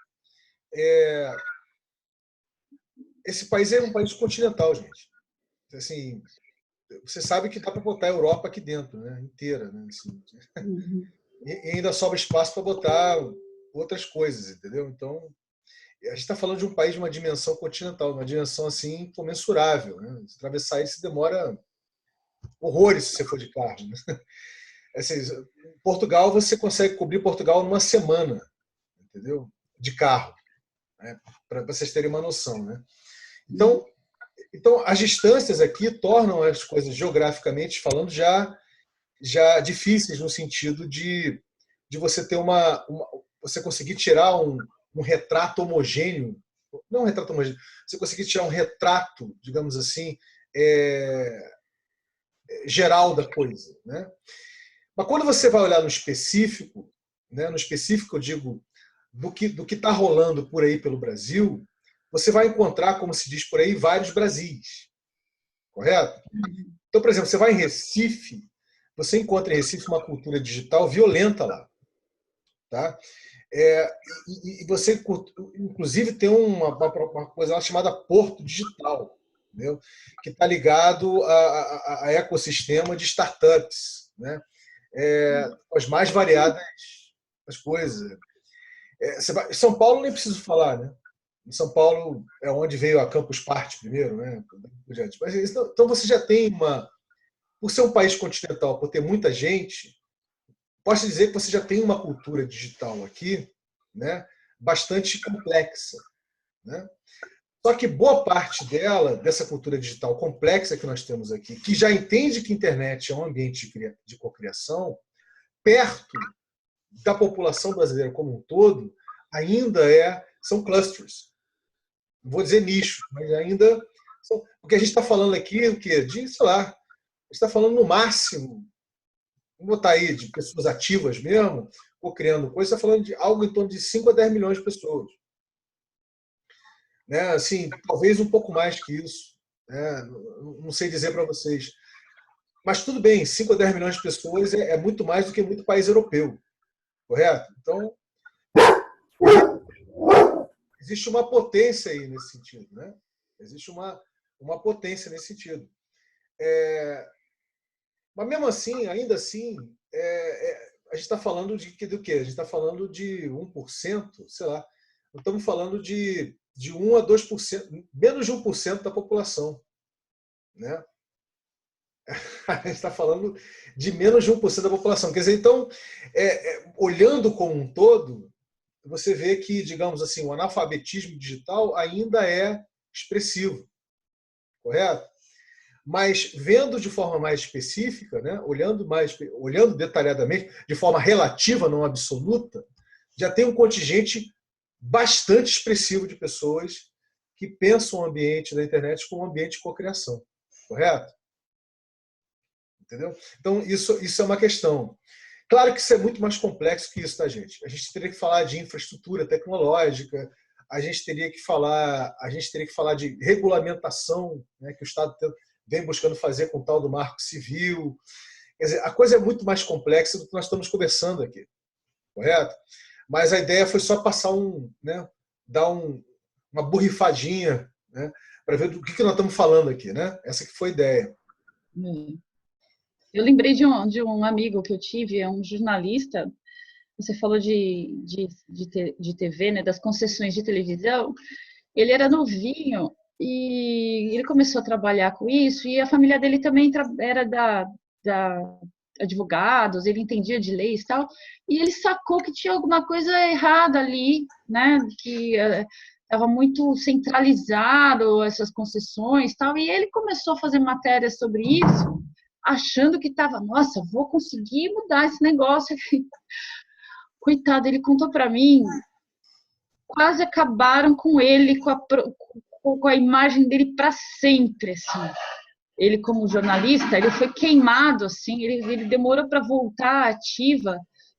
esse país é um país continental, gente. Assim, você sabe que dá para botar a Europa aqui dentro, né? Inteira, né? Assim, e ainda sobra espaço para botar outras coisas, entendeu? Então, a gente está falando de um país de uma dimensão continental, uma dimensão assim comensurável, né? Atravessar isso demora horrores se você for de carro, né? Assim, Portugal, você consegue cobrir Portugal numa semana, entendeu? De carro, né? Para vocês terem uma noção, né? Então, as distâncias aqui tornam as coisas, geograficamente falando, já difíceis no sentido de você ter você conseguir tirar um retrato homogêneo, não um retrato homogêneo, você conseguir tirar um retrato, digamos assim, geral da coisa, né? Mas quando você vai olhar no específico, né, no específico eu digo do que está rolando por aí pelo Brasil, você vai encontrar, como se diz por aí, vários Brasis, correto? Então, por exemplo, você vai em Recife, você encontra em Recife uma cultura digital violenta lá, tá? E você, inclusive, tem uma coisa lá chamada Porto Digital, entendeu? Que está ligado a ecossistema de startups, né? As mais variadas as coisas. São Paulo nem preciso falar, né? Em São Paulo é onde veio a Campus Party primeiro, né? Mas, então você já tem por ser um país continental, por ter muita gente, posso dizer que você já tem uma cultura digital aqui, né? Bastante complexa, né? Só que boa parte dessa cultura digital complexa que nós temos aqui, que já entende que a internet é um ambiente de cocriação, perto da população brasileira como um todo, ainda são clusters. Não vou dizer nicho, mas ainda são. Porque a gente está falando aqui o quê? De, sei lá, a gente está falando no máximo, vamos botar aí, de pessoas ativas mesmo, ou criando coisas, está falando de algo em torno de 5 a 10 milhões de pessoas. Né? Assim, talvez um pouco mais que isso. Né? Não sei dizer para vocês. Mas tudo bem, 5 a 10 milhões de pessoas é muito mais do que muito país europeu. Correto? Então, existe uma potência aí nesse sentido. Né? Existe uma potência nesse sentido. Mas mesmo assim, ainda assim, a gente está falando do quê? A gente está falando de 1%, sei lá. Estamos falando de 1 a 2%, menos de 1% da população. Né? A gente está falando de menos de 1% da população. Quer dizer, então, olhando como um todo, você vê que, digamos assim, o analfabetismo digital ainda é expressivo. Correto? Mas vendo de forma mais específica, né, olhando detalhadamente, de forma relativa, não absoluta, já tem um contingente bastante expressivo de pessoas que pensam o ambiente da internet como um ambiente de cocriação. Correto? Entendeu? Então, isso é uma questão. Claro que isso é muito mais complexo que isso, tá, gente? A gente teria que falar de infraestrutura tecnológica, a gente teria que falar de regulamentação, né, que o Estado vem buscando fazer com o tal do Marco Civil. Quer dizer, a coisa é muito mais complexa do que nós estamos conversando aqui. Correto? Mas a ideia foi só passar dar uma borrifadinha, né, para ver do que nós estamos falando aqui. Né? Essa que foi a ideia. Eu lembrei de um amigo que eu tive, é um jornalista. Você falou de TV, né, das concessões de televisão. Ele era novinho e ele começou a trabalhar com isso, e a família dele também era da advogados, ele entendia de leis e tal, e ele sacou que tinha alguma coisa errada ali, né, que estava muito centralizado essas concessões e tal, e ele começou a fazer matérias sobre isso, achando que estava, nossa, vou conseguir mudar esse negócio aqui. Coitado, ele contou para mim, quase acabaram com ele, com a imagem dele para sempre, assim. Ele, como jornalista, ele foi queimado, assim, ele demorou para voltar ativa,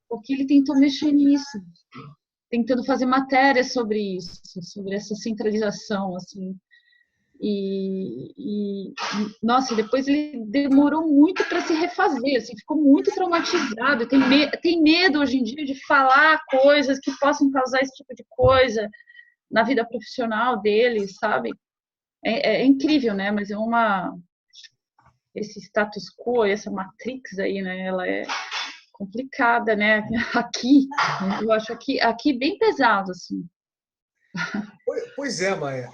porque ele tentou mexer nisso, tentando fazer matéria sobre isso, sobre essa centralização, assim. Nossa, depois ele demorou muito para se refazer, assim, ficou muito traumatizado, tem medo hoje em dia de falar coisas que possam causar esse tipo de coisa na vida profissional dele, sabe? É incrível, né? Mas esse status quo, essa matrix aí, né? Ela é complicada, né? Aqui, eu acho aqui bem pesado, assim. Pois é, Maia.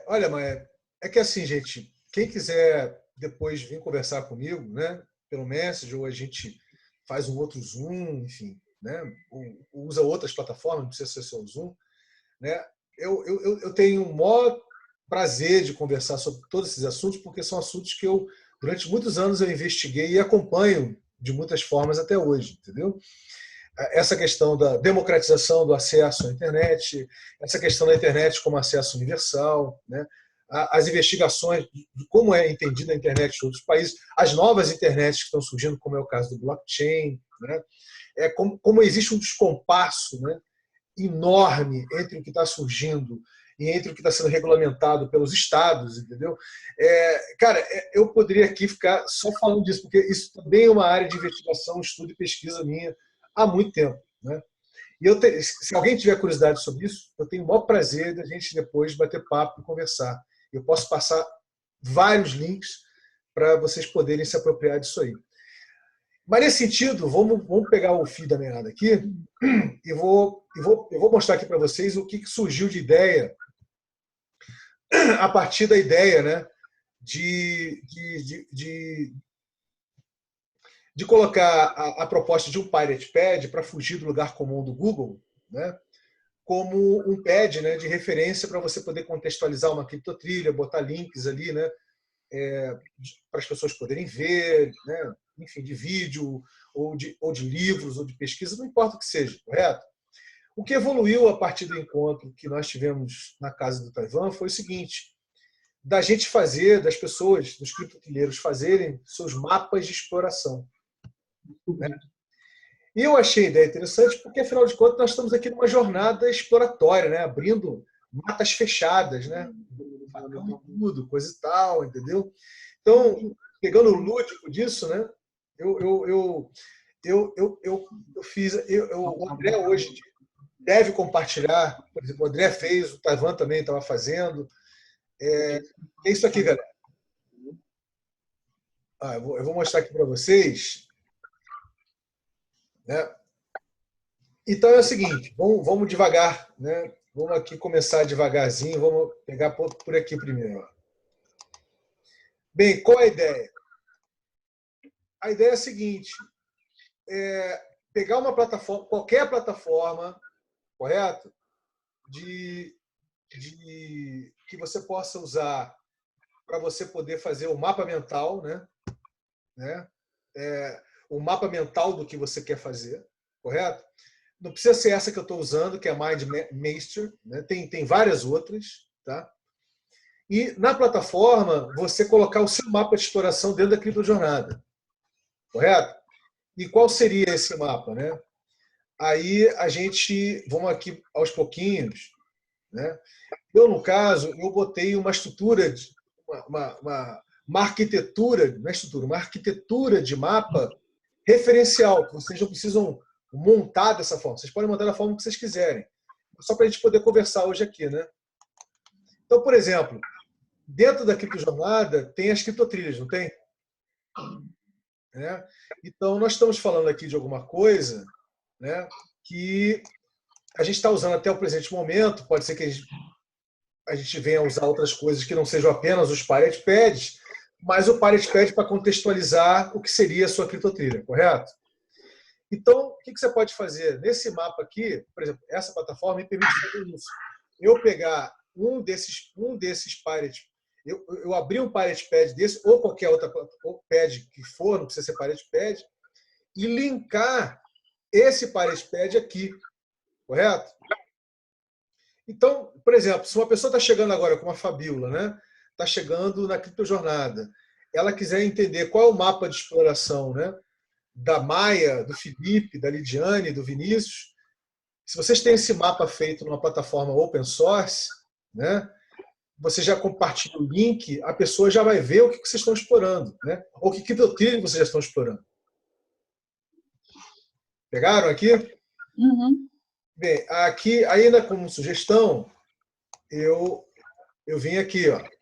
Olha, Maia, é que assim, gente, quem quiser depois vir conversar comigo, né, pelo Messenger, ou a gente faz um outro Zoom, enfim, né, ou usa outras plataformas, não precisa ser só o Zoom, né, eu tenho o maior prazer de conversar sobre todos esses assuntos, porque são assuntos que durante muitos anos, eu investiguei e acompanho de muitas formas até hoje, entendeu? Essa questão da democratização do acesso à internet, essa questão da internet como acesso universal, né? As investigações de como é entendida a internet em outros países, as novas internets que estão surgindo, como é o caso do blockchain, né? Como existe um descompasso, né, enorme entre o que está surgindo e entre o que está sendo regulamentado pelos estados, entendeu? Cara, eu poderia aqui ficar só falando disso, porque isso também é uma área de investigação, estudo e pesquisa minha há muito tempo, né? E se alguém tiver curiosidade sobre isso, eu tenho o maior prazer da gente depois bater papo e conversar. Eu posso passar vários links para vocês poderem se apropriar disso aí. Mas nesse sentido, vamos pegar o fio da meada aqui e eu vou mostrar aqui para vocês o que surgiu de ideia a partir da ideia, né, de colocar a proposta de um Pirate Pad para fugir do lugar comum do Google, né, como um pad, né, de referência para você poder contextualizar uma criptotrilha, botar links ali, né, para as pessoas poderem ver, né, enfim, de vídeo, ou de livros, ou de pesquisa, não importa o que seja, correto? O que evoluiu a partir do encontro que nós tivemos na Casa do Taiwan foi o seguinte: da gente fazer, das pessoas, dos criptotrilheiros fazerem seus mapas de exploração, né? E eu achei a ideia interessante porque, afinal de contas, nós estamos aqui numa jornada exploratória, né? Abrindo matas fechadas, né? Tudo, coisa e tal, entendeu? Então, pegando o lúdico disso, né? Eu fiz. O André hoje deve compartilhar, por exemplo, o André fez, o Taiwan também estava fazendo. É isso aqui, galera. Eu vou mostrar aqui para vocês, né? Então é o seguinte, vamos devagar, né? Vamos aqui começar devagarzinho, vamos pegar por aqui primeiro. Bem, qual é a ideia? A ideia é a seguinte: pegar uma plataforma, qualquer plataforma, correto? Que você possa usar para você poder fazer o mapa mental, né? O mapa mental do que você quer fazer, correto? Não precisa ser essa que eu estou usando, que é a MindMeister, né? Tem várias outras, tá? E na plataforma, você colocar o seu mapa de exploração dentro da criptojornada, correto? E qual seria esse mapa, né? Aí vamos aqui aos pouquinhos, né? Eu, no caso, eu botei uma estrutura, uma arquitetura, não é estrutura, uma arquitetura de mapa referencial, que vocês não precisam montar dessa forma. Vocês podem montar da forma que vocês quiserem. Só para a gente poder conversar hoje aqui, né? Então, por exemplo, dentro da criptojornada tem as criptotrilhas, não tem? Né? Então, nós estamos falando aqui de alguma coisa, né, que a gente está usando até o presente momento, pode ser que a gente venha a usar outras coisas que não sejam apenas os Pirate Pads, mas o Pirate Pad para contextualizar o que seria a sua criptotrilha, correto? Então, o que você pode fazer? Nesse mapa aqui, por exemplo, essa plataforma me permite fazer isso. Eu pegar um desses Pirate, eu abrir um Pirate Pad desse, ou qualquer outra pad que for, não precisa ser Pirate Pad, e linkar esse Pirate Pad aqui, correto? Então, por exemplo, se uma pessoa está chegando agora com uma Fabíola, né? Está chegando na criptojornada, ela quiser entender qual é o mapa de exploração, né, da Maia, do Felipe, da Lidiane, do Vinícius, se vocês têm esse mapa feito numa plataforma open source, né, você já compartilha o link, a pessoa já vai ver o que vocês estão explorando, né, ou que criptotrilha vocês já estão explorando. Pegaram aqui? Uhum. Bem, aqui, ainda como sugestão, eu vim aqui, ó.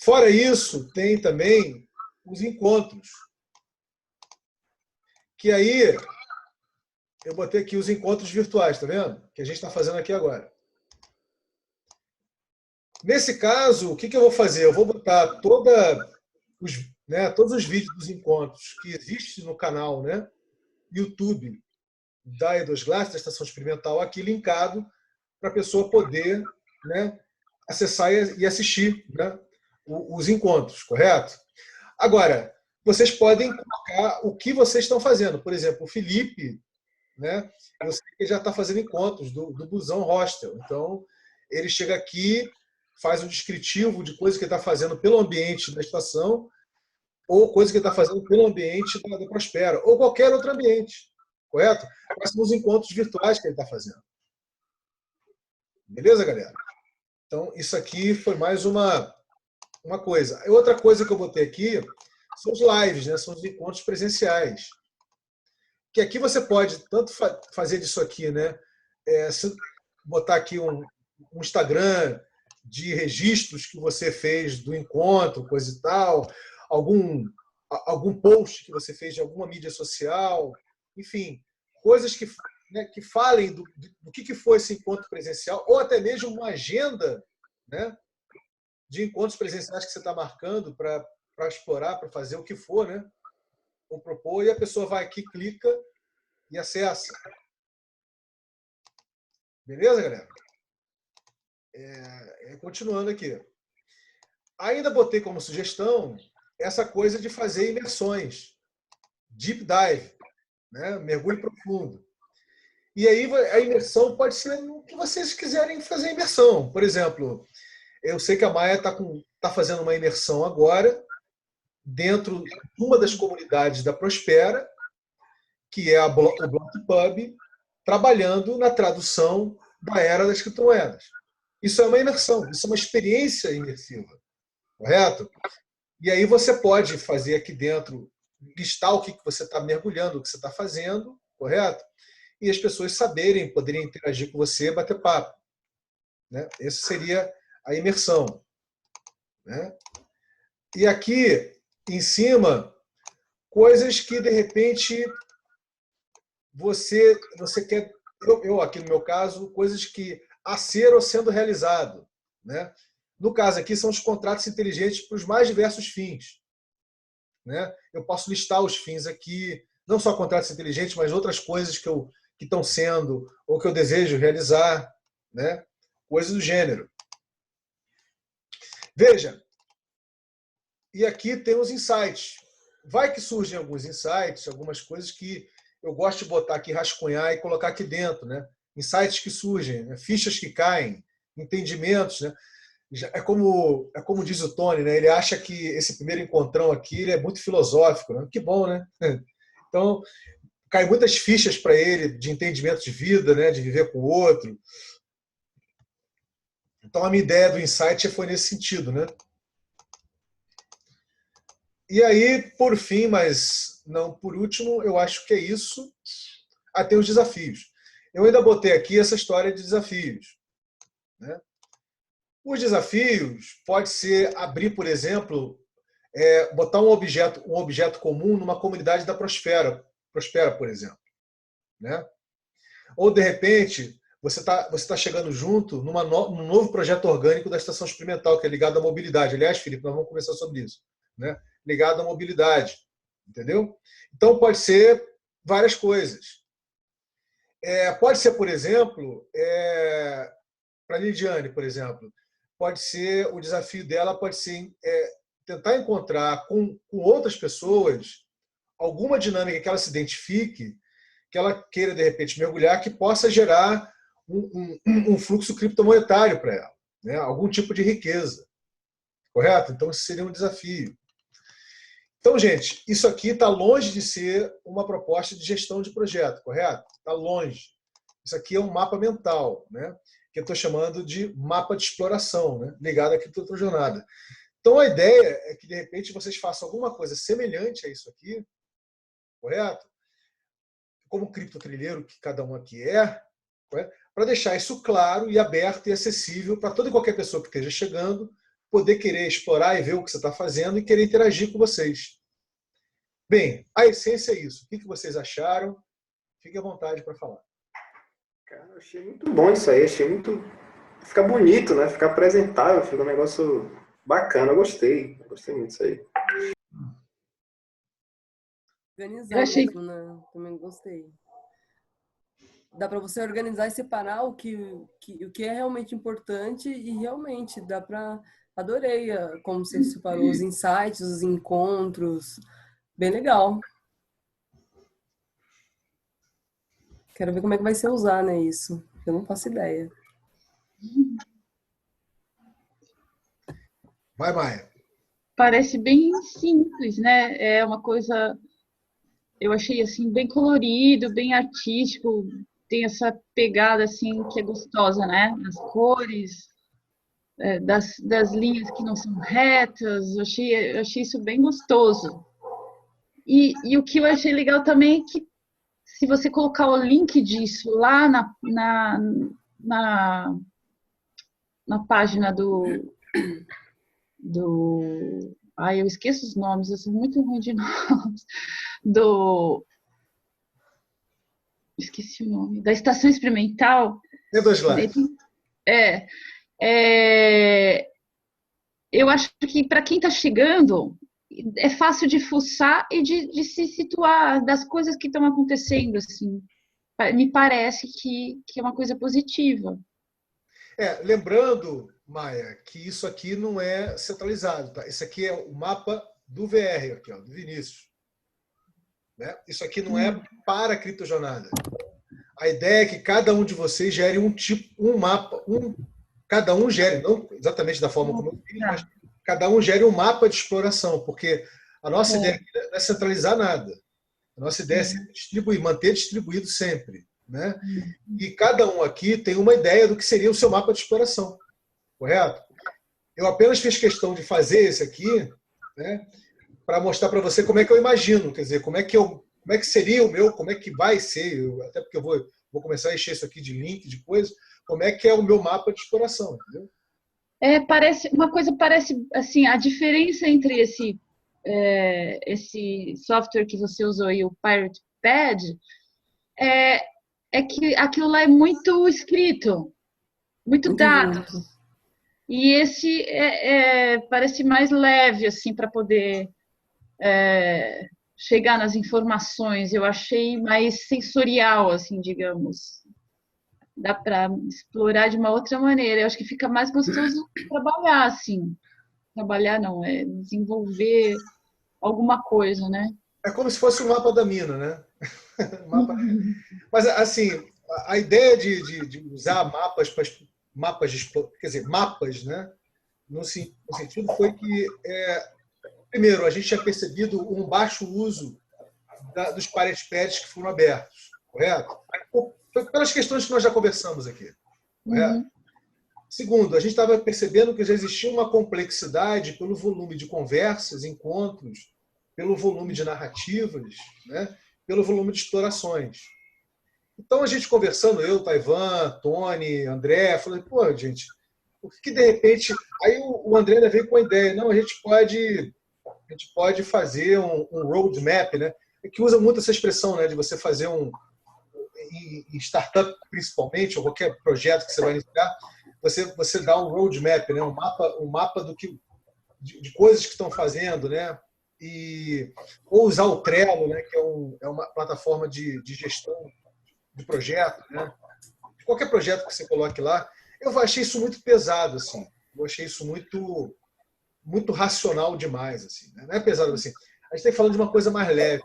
Fora isso, tem também os encontros. Que aí, eu botei aqui os encontros virtuais, tá vendo? Que a gente está fazendo aqui agora. Nesse caso, o que eu vou fazer? Eu vou botar todos os vídeos dos encontros que existem no canal, né, YouTube da E2Glass, da Estação Experimental, aqui linkado para a pessoa poder, né, acessar e assistir, né, os encontros, correto? Agora, vocês podem colocar o que vocês estão fazendo. Por exemplo, o Felipe, né, eu sei que ele já está fazendo encontros do Busão Hostel. Então, ele chega aqui, faz um descritivo de coisas que ele está fazendo pelo ambiente da estação, ou coisa que ele está fazendo pelo ambiente da Prospera, ou qualquer outro ambiente, correto? Quais são os encontros virtuais que ele está fazendo. Beleza, galera? Então, isso aqui foi mais uma coisa. Outra coisa que eu botei aqui são os lives, né? São os encontros presenciais. Que aqui você pode tanto fazer disso aqui, né? Botar aqui um Instagram de registros que você fez do encontro, coisa e tal, algum post que você fez de alguma mídia social, enfim, coisas que, né, que falem do que foi esse encontro presencial, ou até mesmo uma agenda, né, de encontros presenciais que você está marcando para explorar, para fazer o que for, né, ou propor, e a pessoa vai aqui, clica e acessa. Beleza, galera? Continuando aqui. Ainda botei como sugestão essa coisa de fazer imersões, deep dive, né? Mergulho profundo. E aí a imersão pode ser o que vocês quiserem fazer imersão. Por exemplo, eu sei que a Maia está fazendo uma imersão agora dentro de uma das comunidades da Prospera, que é o Block Pub, trabalhando na tradução da Era das Criptomoedas. Isso é uma imersão, isso é uma experiência imersiva, correto? E aí você pode fazer aqui dentro, listar o que você está mergulhando, o que você está fazendo, correto? E as pessoas saberem, poderem interagir com você, bater papo. Né? Essa seria a imersão. Né? E aqui, em cima, coisas que, de repente, você quer... Eu, aqui no meu caso, coisas que a ser ou sendo realizado. Né? No caso aqui, são os contratos inteligentes para os mais diversos fins. Né? Eu posso listar os fins aqui, não só contratos inteligentes, mas outras coisas que estão sendo ou que eu desejo realizar, né? Coisas do gênero. Veja, e aqui tem os insights. Vai que surgem alguns insights, algumas coisas que eu gosto de botar aqui, rascunhar e colocar aqui dentro. Né? Insights que surgem, né? Fichas que caem, entendimentos. Né? É como diz o Tony, né? Ele acha que esse primeiro encontrão aqui ele é muito filosófico. Né? Que bom, né? Então, cai muitas fichas para ele de entendimento de vida, né? De viver com o outro. Então, a minha ideia do insight foi nesse sentido. Né? E aí, por fim, mas não por último, eu acho que é isso. Tem os desafios. Eu ainda botei aqui essa história de desafios. Né? Os desafios pode ser abrir, por exemplo, botar um objeto comum numa comunidade da Prospera, por exemplo. Né? Ou, de repente, você tá chegando junto num novo projeto orgânico da Estação Experimental, que é ligado à mobilidade. Aliás, Felipe, nós vamos conversar sobre isso. Né? Ligado à mobilidade. Entendeu? Então, pode ser várias coisas. Pode ser, por exemplo, para a Lidiane, por exemplo, pode ser, o desafio dela pode ser tentar encontrar com outras pessoas alguma dinâmica que ela se identifique, que ela queira, de repente, mergulhar, que possa gerar um fluxo criptomonetário para ela, né? Algum tipo de riqueza. Correto? Então, isso seria um desafio. Então, gente, isso aqui está longe de ser uma proposta de gestão de projeto, correto? Está longe. Isso aqui é um mapa mental, né? Que eu estou chamando de mapa de exploração, né? Ligado à criptojornada. Então, a ideia é que, de repente, vocês façam alguma coisa semelhante a isso aqui, correto? Como criptotrilheiro que cada um aqui para deixar isso claro e aberto e acessível para toda e qualquer pessoa que esteja chegando poder querer explorar e ver o que você está fazendo e querer interagir com vocês. Bem, a essência é isso. O que vocês acharam? Fiquem à vontade para falar. Cara, eu achei muito bom isso aí, achei muito... Fica bonito, né? Fica apresentável, fica um negócio bacana, eu gostei muito disso aí. Organizar mesmo, né? Também gostei. Dá para você organizar e separar o que é realmente importante e realmente dá para... Adorei como você separou os insights, os encontros. Bem legal. Quero ver como é que vai ser usar, né, isso. Eu não faço ideia. Vai, Maia. Parece bem simples, né? É uma coisa, eu achei assim bem colorido, bem artístico, tem essa pegada assim que é gostosa, né? Nas cores, das linhas que não são retas, eu achei isso bem gostoso. E o que eu achei legal também é que se você colocar o link disso lá na página eu esqueço os nomes, eu sou muito ruim de nomes. Esqueci o nome. Da estação experimental. Tem 2 slides. Eu acho que para quem está chegando, é fácil de fuçar e de se situar das coisas que estão acontecendo, assim. Me parece que é uma coisa positiva. Lembrando, Maia, que isso aqui não é centralizado, tá? Isso aqui é o mapa do VR, aqui, ó, do Vinícius. Né? Isso aqui não é para a criptojornada. A ideia é que cada um de vocês gere um mapa, cada um gere, não exatamente da forma como eu fiz, mas cada um gere um mapa de exploração, porque a nossa ideia aqui não é centralizar nada. A nossa ideia é sempre distribuir, manter distribuído sempre. Né? E cada um aqui tem uma ideia do que seria o seu mapa de exploração. Correto? Eu apenas fiz questão de fazer esse aqui, né, para mostrar para você como é que eu imagino, quer dizer, como é que seria o meu, como é que vai ser, até porque eu vou começar a encher isso aqui de link, de coisa, como é que é o meu mapa de exploração, entendeu? Parece assim, a diferença entre esse software que você usou e o Pirate Pad é que aquilo lá é muito escrito, muito dados. E esse parece mais leve, assim, para poder chegar nas informações. Eu achei mais sensorial, assim, digamos. Dá para explorar de uma outra maneira. Eu acho que fica mais gostoso trabalhar, assim. Trabalhar não, desenvolver alguma coisa, né? É como se fosse o mapa da mina, né? Mas, assim, a ideia de usar mapas para quer dizer, mapas, né? No sentido foi que, primeiro, a gente tinha percebido um baixo uso dos Pirate Pads que foram abertos, correto? Pelas questões que nós já conversamos aqui, correto? Segundo, a gente estava percebendo que já existia uma complexidade pelo volume de conversas, encontros, pelo volume de narrativas, né? Pelo volume de explorações. Então, a gente conversando, eu, Taiwan, Tony, André, falei, pô, gente, por que de repente... Aí o André veio com a ideia, não, a gente pode fazer um roadmap, né? Que usa muito essa expressão, né, de você fazer em startup principalmente, ou qualquer projeto que você vai iniciar, você dá um roadmap, né, um mapa de coisas que estão fazendo, né? Ou usar o Trello, né, que é uma plataforma de gestão de projeto, né? De qualquer projeto que você coloque lá, eu achei isso muito pesado, assim. Eu achei isso muito, muito racional demais, assim. Né? Não é pesado assim. A gente está falando de uma coisa mais leve,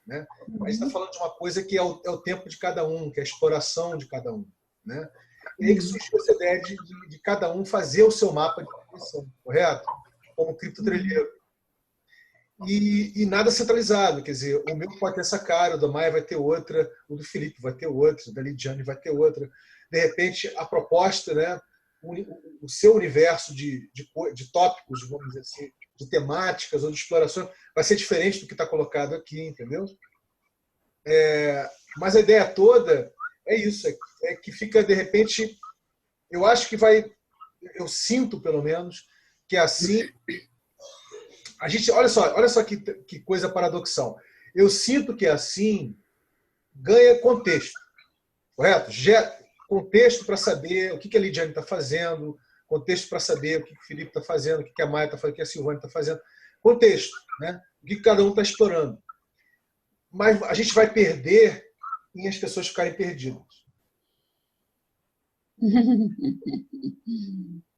né? A gente está falando de uma coisa que é o tempo de cada um, que é a exploração de cada um, né? E aí que surgiu essa ideia de cada um fazer o seu mapa de exploração, correto? Como criptotrilheiro. E nada centralizado, quer dizer, o meu pode ter essa cara, o da Maia vai ter outra, o do Felipe vai ter outra, o da Lidiane vai ter outra. De repente, a proposta, né, o seu universo de tópicos, vamos dizer assim, de temáticas ou de exploração, vai ser diferente do que está colocado aqui, entendeu? Mas a ideia toda é isso, é que fica, de repente, eu acho que eu sinto, pelo menos, que é assim. A gente, olha só que coisa paradoxal. Eu sinto que é assim ganha contexto, correto? Contexto para saber o que a Lidiane está fazendo, contexto para saber o que o Felipe está fazendo, o que a Maia está fazendo, o que a Silvane está fazendo. Contexto, né? O que cada um está explorando. Mas a gente vai perder em as pessoas ficarem perdidas.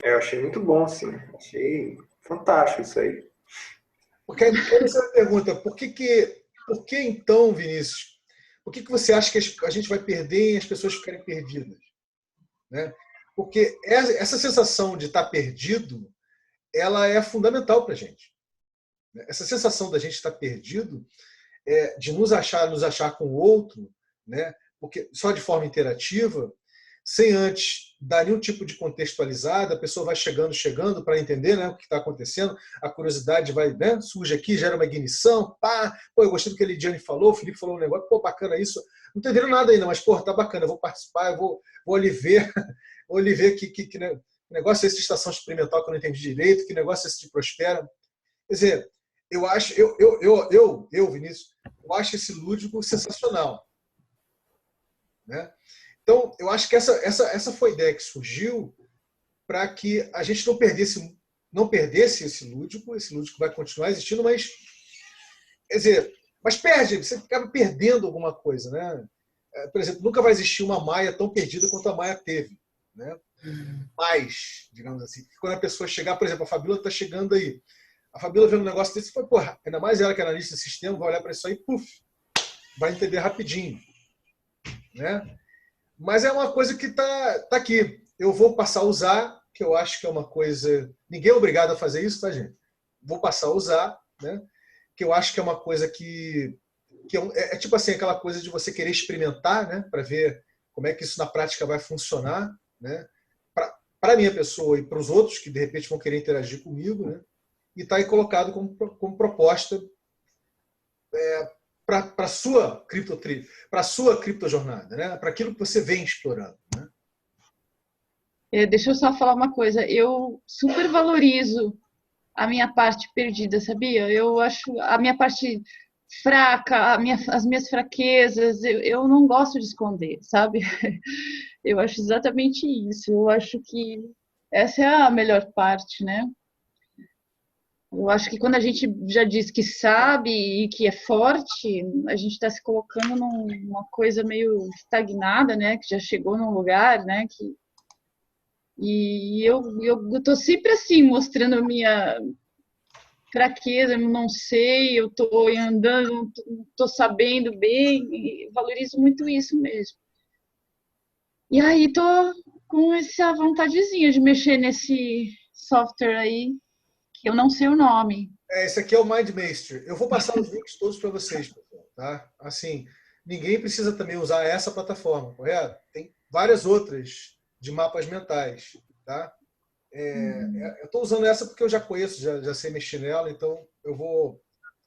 Eu achei muito bom, assim. Achei fantástico isso aí. Porque aí você pergunta, por que então, Vinícius, por que você acha que a gente vai perder em as pessoas ficarem perdidas? Né? Porque essa sensação de estar perdido, ela é fundamental para a gente. Essa sensação da gente estar perdido, de nos achar com o outro, né? Porque só de forma interativa, sem antes dar nenhum tipo de contextualizada, a pessoa vai chegando para entender, né, o que está acontecendo, a curiosidade vai, né, surge aqui, gera uma ignição, pá, pô, eu gostei do que a Lidiane falou, o Felipe falou um negócio, pô, bacana isso, não estou entendendo nada ainda, mas, pô, tá bacana, eu vou participar, eu vou ali ver, que negócio é esse de estação experimental que eu não entendi direito, que negócio é esse de Prospera. Quer dizer, eu acho, Vinícius, eu acho esse lúdico sensacional, né? Então, eu acho que essa foi a ideia que surgiu para que a gente não perdesse esse lúdico vai continuar existindo, mas, quer dizer, mas perde, você acaba perdendo alguma coisa, né? Por exemplo, nunca vai existir uma Maia tão perdida quanto a Maia teve, né? Mas, digamos assim, quando a pessoa chegar, por exemplo, a Fabíola está chegando aí, a Fabíola vendo um negócio desse, foi, porra, ainda mais ela que é analista de sistema, vai olhar para isso aí, puf, vai entender rapidinho, né? Mas é uma coisa que tá aqui. Eu vou passar a usar, que eu acho que é uma coisa... Ninguém é obrigado a fazer isso, tá, gente? Vou passar a usar, né? Que eu acho que é uma coisa que é tipo assim, aquela coisa de você querer experimentar, né? Para ver como é que isso na prática vai funcionar, né? Para a minha pessoa e para os outros que de repente vão querer interagir comigo, né? E está aí colocado como proposta para a sua criptojornada, né? Para aquilo que você vem explorando. Né? Deixa eu só falar uma coisa. Eu super valorizo a minha parte perdida, sabia? Eu acho a minha parte fraca, as minhas fraquezas, eu não gosto de esconder, sabe? Eu acho exatamente isso. Eu acho que essa é a melhor parte, né? Eu acho que quando a gente já diz que sabe e que é forte, a gente está se colocando numa coisa meio estagnada, né? Que já chegou num lugar, né? E eu tô sempre assim, mostrando a minha fraqueza, eu não sei, eu tô andando, não tô sabendo bem, e valorizo muito isso mesmo. E aí tô com essa vontadezinha de mexer nesse software aí, que eu não sei o nome. Esse aqui é o MindMaster. Eu vou passar os links todos para vocês, pessoal, tá? Assim, ninguém precisa também usar essa plataforma, correto? Tem várias outras de mapas mentais, tá? Eu estou usando essa porque eu já conheço, já sei mexer nela, então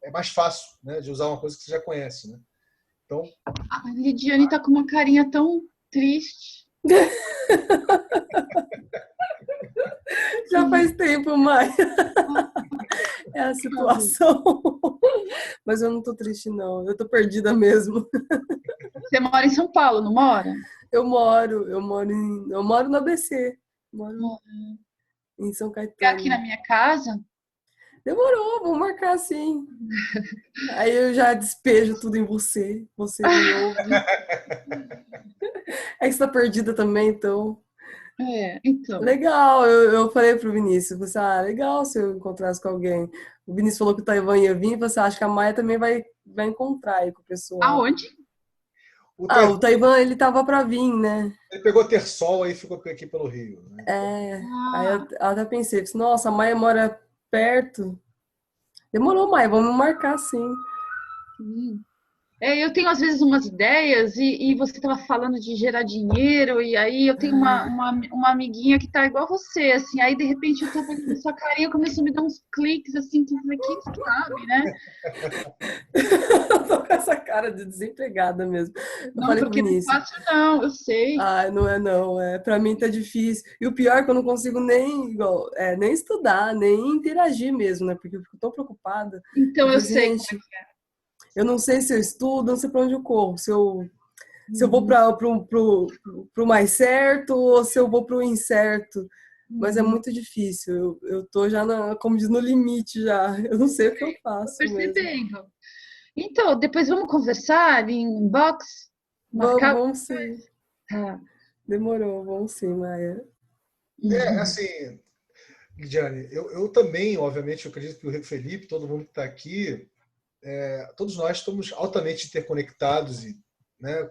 é mais fácil, né, de usar uma coisa que você já conhece, né? Então, a Lidiane tá com uma carinha tão triste. Já faz tempo, Maia. É a situação. Mas eu não tô triste, não. Eu tô perdida mesmo. Você mora em São Paulo, não mora? Eu moro no ABC. Moro em São Caetano. Quer aqui na minha casa? Demorou, vamos marcar sim. Aí eu já despejo tudo em você. Você me ouve. É que você tá perdida também, então. Então. Legal, eu falei pro Vinícius, você, legal se eu encontrasse com alguém. O Vinícius falou que o Taiwan ia vir, você acha que a Maia também vai encontrar aí com o pessoal. Aonde? O Taiwan, ele tava pra vir, né? Ele pegou Terçol e ficou aqui pelo Rio. Né? Aí eu até pensei, nossa, a Maia mora perto. Demorou, Maia, vamos marcar sim. Eu tenho, às vezes, umas ideias e você estava falando de gerar dinheiro, e aí eu tenho uma amiguinha que está igual você, assim, aí, de repente, eu tô olhando sua carinha, começou a me dar uns cliques, assim, que eu falei, quem sabe, né? Eu tô com essa cara de desempregada mesmo. Eu Não, falei com o porque não é Vinícius. fácil, não, eu sei. Ah, não é não. Pra mim tá difícil. E o pior é que eu não consigo nem estudar, nem interagir mesmo, né? Porque eu fico tão preocupada. Eu Então, eu falei assim, sei. gente, eu não sei se eu estudo, não sei pra onde eu corro. Se eu vou Uhum, pro mais certo ou se eu vou pro incerto. Mas é uhum. muito difícil. Eu tô já, como diz, no limite já. Eu não sei o que eu Tô faço mesmo. percebendo. Então, depois vamos conversar em inbox? Marcar? Vamos sim. Tá. Demorou, vamos sim, Maia. Uhum. Assim, Lidiane, eu também, obviamente, eu acredito que o Felipe, todo mundo que está aqui, todos nós estamos altamente interconectados e, né,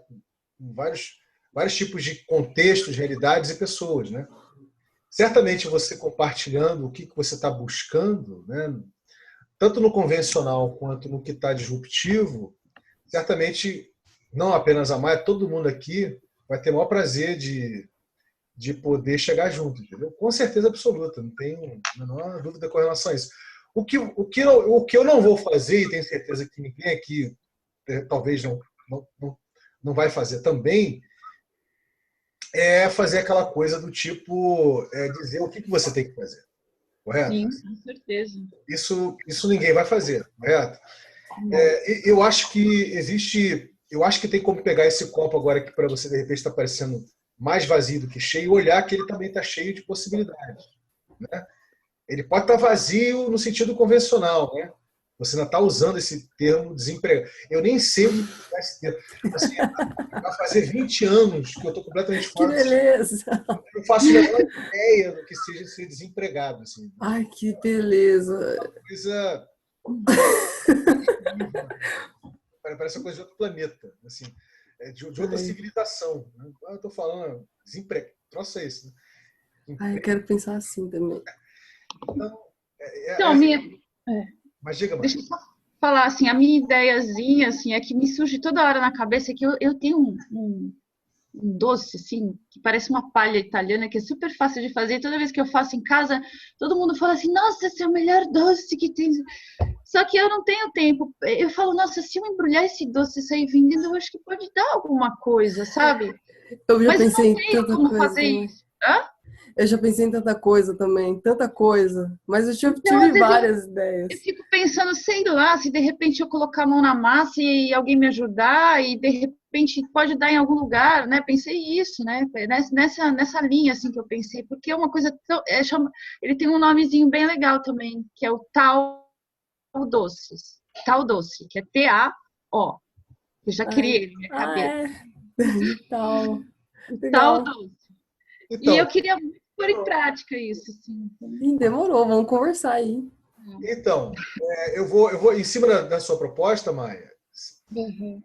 com vários tipos de contextos, realidades e pessoas, né? Certamente você compartilhando o que você está buscando, né, tanto no convencional quanto no que está disruptivo, certamente não apenas a Maia, todo mundo aqui vai ter o maior prazer de poder chegar junto, entendeu? Com certeza absoluta, não tem a menor dúvida com relação a isso. O que eu não vou fazer, e tenho certeza que ninguém aqui talvez não, não vai fazer também, é fazer aquela coisa do tipo dizer o que você tem que fazer, correto? Sim, com certeza. Isso ninguém vai fazer, correto? Não. Eu acho que existe, eu acho que tem como pegar esse copo agora que para você de repente está parecendo mais vazio do que cheio e olhar que ele também está cheio de possibilidades, né? Ele pode estar vazio no sentido convencional, né? Você ainda está usando esse termo desempregado. Eu nem sei o que é esse termo. Assim, vai fazer 20 anos que eu estou completamente Que fora desse. beleza! Eu não faço a menor ideia do que seja ser desempregado. Assim. Ai, que beleza! Coisa. Parece uma coisa de outro planeta. Assim, de outra Ai, civilização. Né? Eu estou falando desemprego. Troço é isso. Né? ai, eu quero pensar assim também. Então, Então, mas diga mais. deixa eu só falar assim, a minha ideiazinha assim, é que me surge toda hora na cabeça que eu tenho um doce, assim, que parece uma palha italiana, que é super fácil de fazer. Toda vez que eu faço em casa, todo mundo fala assim, nossa, esse é o melhor doce que tem. Só que eu não tenho tempo. Eu falo, nossa, se eu embrulhar esse doce e sair vendendo, eu acho que pode dar alguma coisa, sabe? Eu já Mas eu pensei não em tenho tanta como coisa fazer também. isso. Hã? Eu já pensei em tanta coisa também, tanta coisa. Mas eu Então, às tive vezes, várias eu ideias. fico pensando, sei lá, se de repente eu colocar a mão na massa e alguém me ajudar, e de repente pode dar em algum lugar, né? Pensei isso, né? Nessa linha, assim, que eu pensei, porque é uma coisa tão. Ele tem um nomezinho bem legal também, que é o Tal Doces. Tal Doce, que é T-A-O. Eu já criei Ai, ele na minha cabeça. é. Tal. O Tal Legal. Doce. E eu Então, queria muito pôr em prática isso, assim. Ih, demorou, vamos conversar aí. então, eu vou em cima da sua proposta, Maia. Uhum.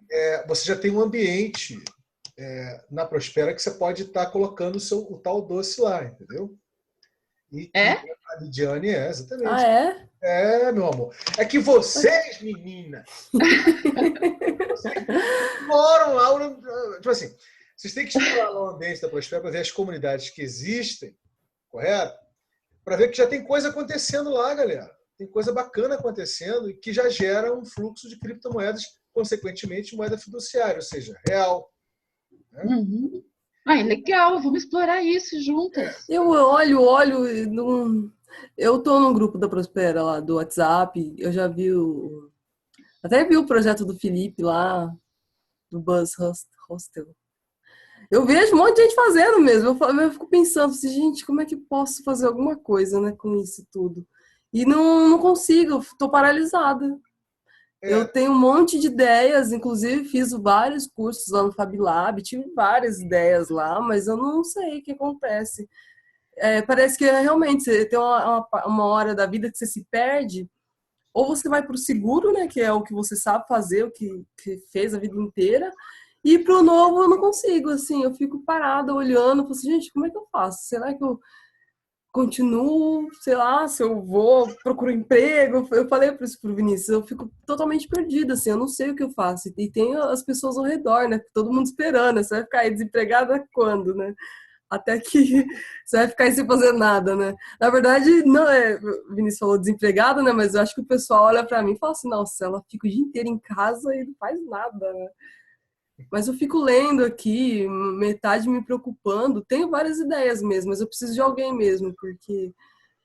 Você já tem um ambiente na Prospera que você pode estar colocando o tal doce lá, entendeu? E que É? a Lidiane Ah, exatamente. é? Meu amor. É que vocês, meninas, vocês moram lá. Tipo assim, vocês têm que explorar lá o ambiente da Prospera para ver as comunidades que existem, correto? Para ver que já tem coisa acontecendo lá, galera. Tem coisa bacana acontecendo e que já gera um fluxo de criptomoedas, consequentemente, moeda fiduciária, ou seja, real. Né? Uhum. Ah, é legal, vamos explorar isso juntas. Eu olho, e eu tô no grupo da Prospera lá do WhatsApp, eu já vi até vi o projeto do Felipe lá, do Hostel. Eu vejo um monte de gente fazendo mesmo. Eu fico pensando assim, gente, como é que posso fazer alguma coisa, né, com isso tudo? E não consigo, tô paralisada. Eu É, tenho um monte de ideias, inclusive fiz vários cursos lá no Fab Lab, tive várias ideias lá, mas eu não sei o que acontece. Parece que realmente você tem uma hora da vida que você se perde, ou você vai para o seguro, né, que é o que você sabe fazer, o que fez a vida inteira, e para o novo eu não consigo, assim, eu fico parada olhando, falo assim, gente, como é que eu faço? Será que eu continuo, sei lá, se eu vou, procuro emprego. Eu falei para isso pro Vinícius, eu fico totalmente perdida, assim, eu não sei o que eu faço. E tem as pessoas ao redor, né? Todo mundo esperando, né? Você vai ficar aí desempregada quando, né? Até que você vai ficar aí sem fazer nada, né? Na verdade, não é, o Vinícius falou desempregada, né? Mas eu acho que o pessoal olha para mim e fala assim, nossa, ela fica o dia inteiro em casa e não faz nada, né? Mas eu fico lendo aqui, metade me preocupando. Tenho várias ideias mesmo, mas eu preciso de alguém mesmo, porque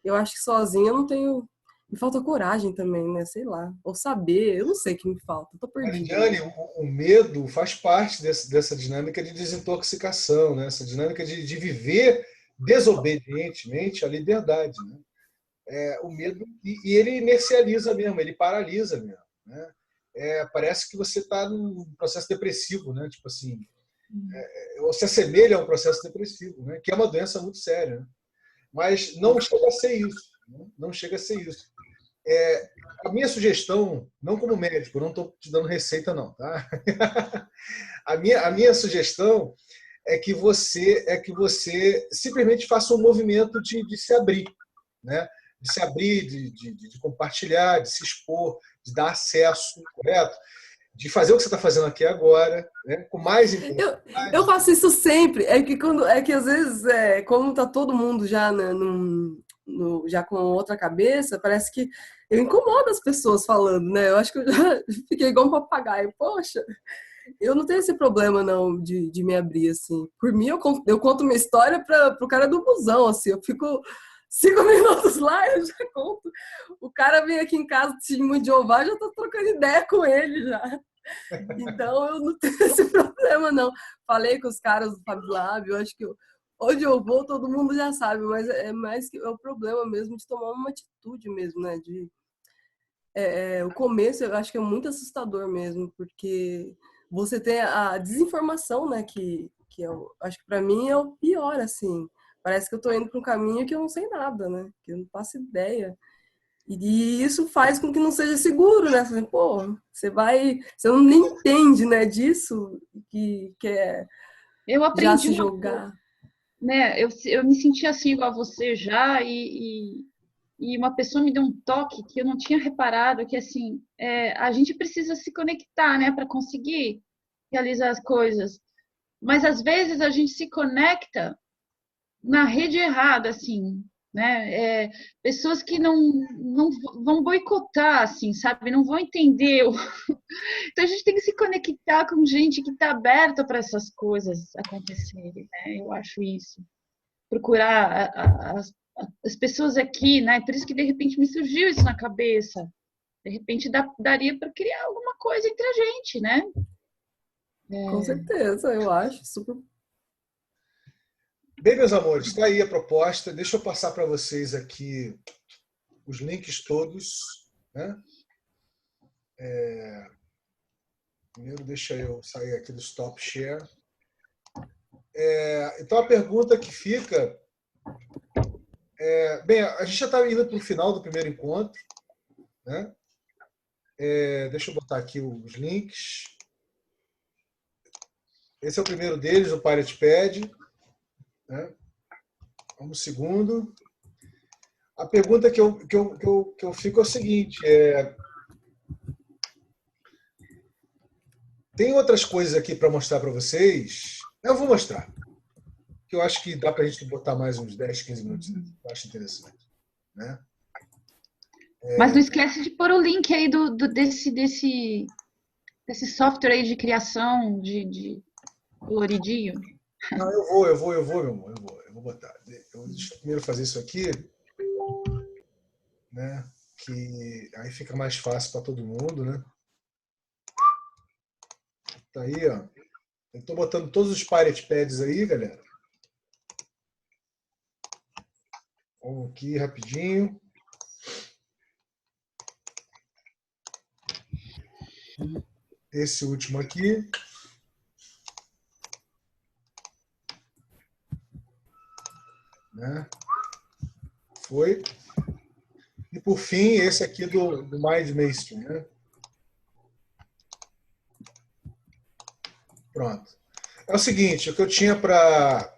eu acho que sozinha eu não tenho. Me falta coragem também, né? Sei lá. Ou saber, eu não sei o que me falta, eu tô Mas, perdida Diane, mesmo. o medo faz parte dessa dinâmica de desintoxicação, né? Essa dinâmica de viver desobedientemente a liberdade. Né? O medo, e ele inercializa mesmo, ele paralisa mesmo. Né? Parece que você está num processo depressivo, né? Tipo assim, ou se assemelha a um processo depressivo, né? Que é uma doença muito séria. Né? Mas não chega a ser isso. Né? Não chega a ser isso. A minha sugestão, não como médico, não estou te dando receita, não, tá? A minha sugestão é que você simplesmente faça um movimento de se abrir, né? De se abrir, de compartilhar, de se expor, de dar acesso, correto? De fazer o que você está fazendo aqui agora, né? Com mais Eu intensidade. faço isso sempre. É que às vezes, como tá todo mundo já, né, já com outra cabeça, parece que eu incomodo as pessoas falando, né? Eu acho que eu já fiquei igual um papagaio. Poxa, eu não tenho esse problema, não, de me abrir, assim. Por mim, eu conto minha história pro cara do busão, assim. Eu fico 5 minutos lá, eu já conto. O cara vem aqui em casa, testemunho de Jeová, eu já tô trocando ideia com ele, já. Então, eu não tenho esse problema, não. Falei com os caras do Fab Lab, eu acho que onde eu vou, todo mundo já sabe, mas é mais que é o problema mesmo de tomar uma atitude mesmo, né? O começo eu acho que é muito assustador mesmo, porque você tem a desinformação, né? Que eu acho que para mim é o pior, assim. Parece que eu tô indo para um caminho que eu não sei nada, né? Que eu não faço ideia. E isso faz com que não seja seguro, né? Você, pô, você não nem entende, né, disso, que é Eu já aprendi se uma jogar. né? Eu me senti assim igual a você já, e uma pessoa me deu um toque que eu não tinha reparado, que assim, a gente precisa se conectar, né, para conseguir realizar as coisas. Mas às vezes a gente se conecta na rede errada, assim, né? Pessoas que não vão boicotar, assim, sabe? Não vão entender. Então a gente tem que se conectar com gente que está aberta para essas coisas acontecerem, né? Eu acho isso. Procurar as pessoas aqui, né? Por isso que de repente me surgiu isso na cabeça. De repente daria para criar alguma coisa entre a gente, né? Com certeza, eu acho super. Bem, meus amores, está aí a proposta. Deixa eu passar para vocês aqui os links todos. Né? Primeiro, deixa eu sair aqui do Stop Share. Então, a pergunta que fica. Bem, a gente já está indo para o final do primeiro encontro. Né? Deixa eu botar aqui os links. Esse é o primeiro deles, o Pirate Pad. Né? Vamos segundo. A pergunta que eu fico é o seguinte: tem outras coisas aqui para mostrar para vocês? Eu vou mostrar. Que eu acho que dá para a gente botar mais uns 10, 15 minutos. Eu acho interessante. Né? Mas não esquece de pôr o link aí desse software aí de criação de coloridinho. Não, eu vou, meu amor, eu vou botar. Deixa eu primeiro fazer isso aqui, né? Que aí fica mais fácil para todo mundo, né? Tá aí, ó. Eu estou botando todos os Pirate Pads aí, galera. Vamos aqui rapidinho. Esse último aqui. Né? Foi. E por fim, esse aqui do Mind Mainstream. Né? Pronto. É o seguinte, o que eu tinha para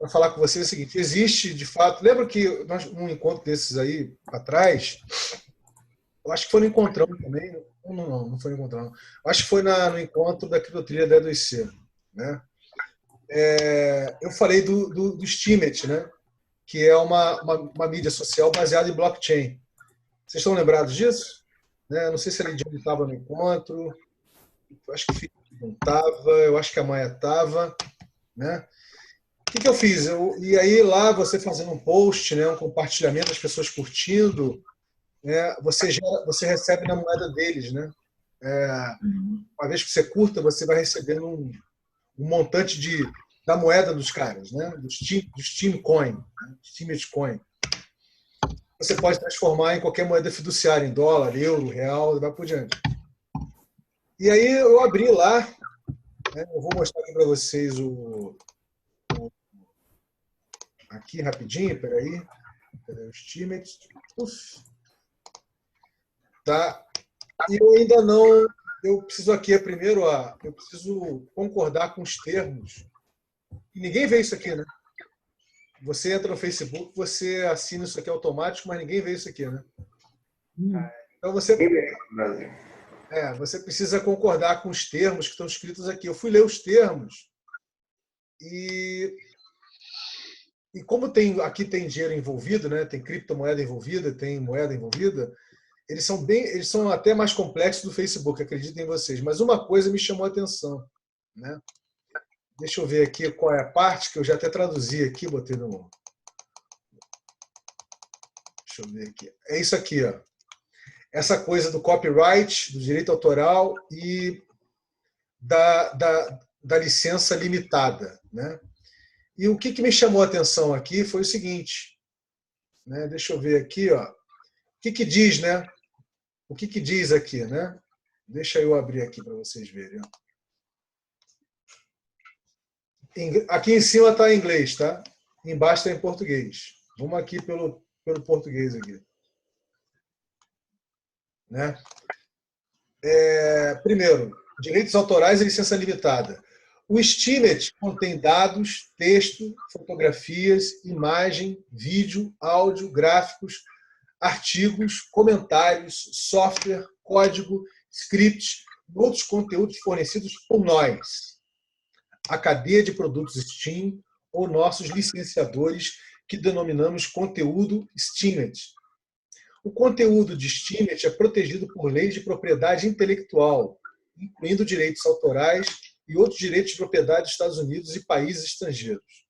para falar com vocês é o seguinte: existe, de fato, lembra que num encontro desses aí atrás, eu acho que foi no Encontrão também, não foi no Encontrão, não. Acho que foi no encontro da Criptotrilha da E2C, né? Eu falei do Steemit, né? Que é uma mídia social baseada em blockchain. Vocês estão lembrados disso? Né? Não sei se a Lidiane estava no encontro, eu acho que o Felipe não estava, eu acho que a Maia estava, né? O que eu fiz? E aí lá você fazendo um post, né, um compartilhamento, as pessoas curtindo, né, você recebe na moeda deles, né? Uma vez que você curta, você vai recebendo um montante da moeda dos caras, né? Do Steam Coin, né? Steemit Coin. Você pode transformar em qualquer moeda fiduciária, em dólar, euro, real, e vai por diante. E aí eu abri lá, né? Eu vou mostrar aqui para vocês aqui rapidinho, peraí. Cadê os Steemit? Tá? E eu ainda não. Eu preciso aqui primeiro, eu preciso concordar com os termos. E ninguém vê isso aqui, né? Você entra no Facebook, você assina isso aqui automático, mas ninguém vê isso aqui, né? Então você precisa concordar com os termos que estão escritos aqui. Eu fui ler os termos e como aqui tem dinheiro envolvido, né? Tem criptomoeda envolvida, tem moeda envolvida, eles são até mais complexos do Facebook, acreditem em vocês. Mas uma coisa me chamou a atenção, né? Deixa eu ver aqui qual é a parte que eu já até traduzi aqui, botei no. Deixa eu ver aqui. É isso aqui, ó. Essa coisa do copyright, do direito autoral e da licença limitada, né? E o que me chamou a atenção aqui foi o seguinte, né? Deixa eu ver aqui, ó. O que diz, né? O que diz aqui, né? Deixa eu abrir aqui para vocês verem. Aqui em cima está em inglês, tá? Embaixo está em português. Vamos aqui pelo português aqui, né? Primeiro, direitos autorais e licença limitada. O Steemit contém dados, texto, fotografias, imagem, vídeo, áudio, gráficos, artigos, comentários, software, código, scripts e outros conteúdos fornecidos por nós, a cadeia de produtos Steam ou nossos licenciadores, que denominamos conteúdo Steemit. O conteúdo de Steemit é protegido por leis de propriedade intelectual, incluindo direitos autorais e outros direitos de propriedade dos Estados Unidos e países estrangeiros.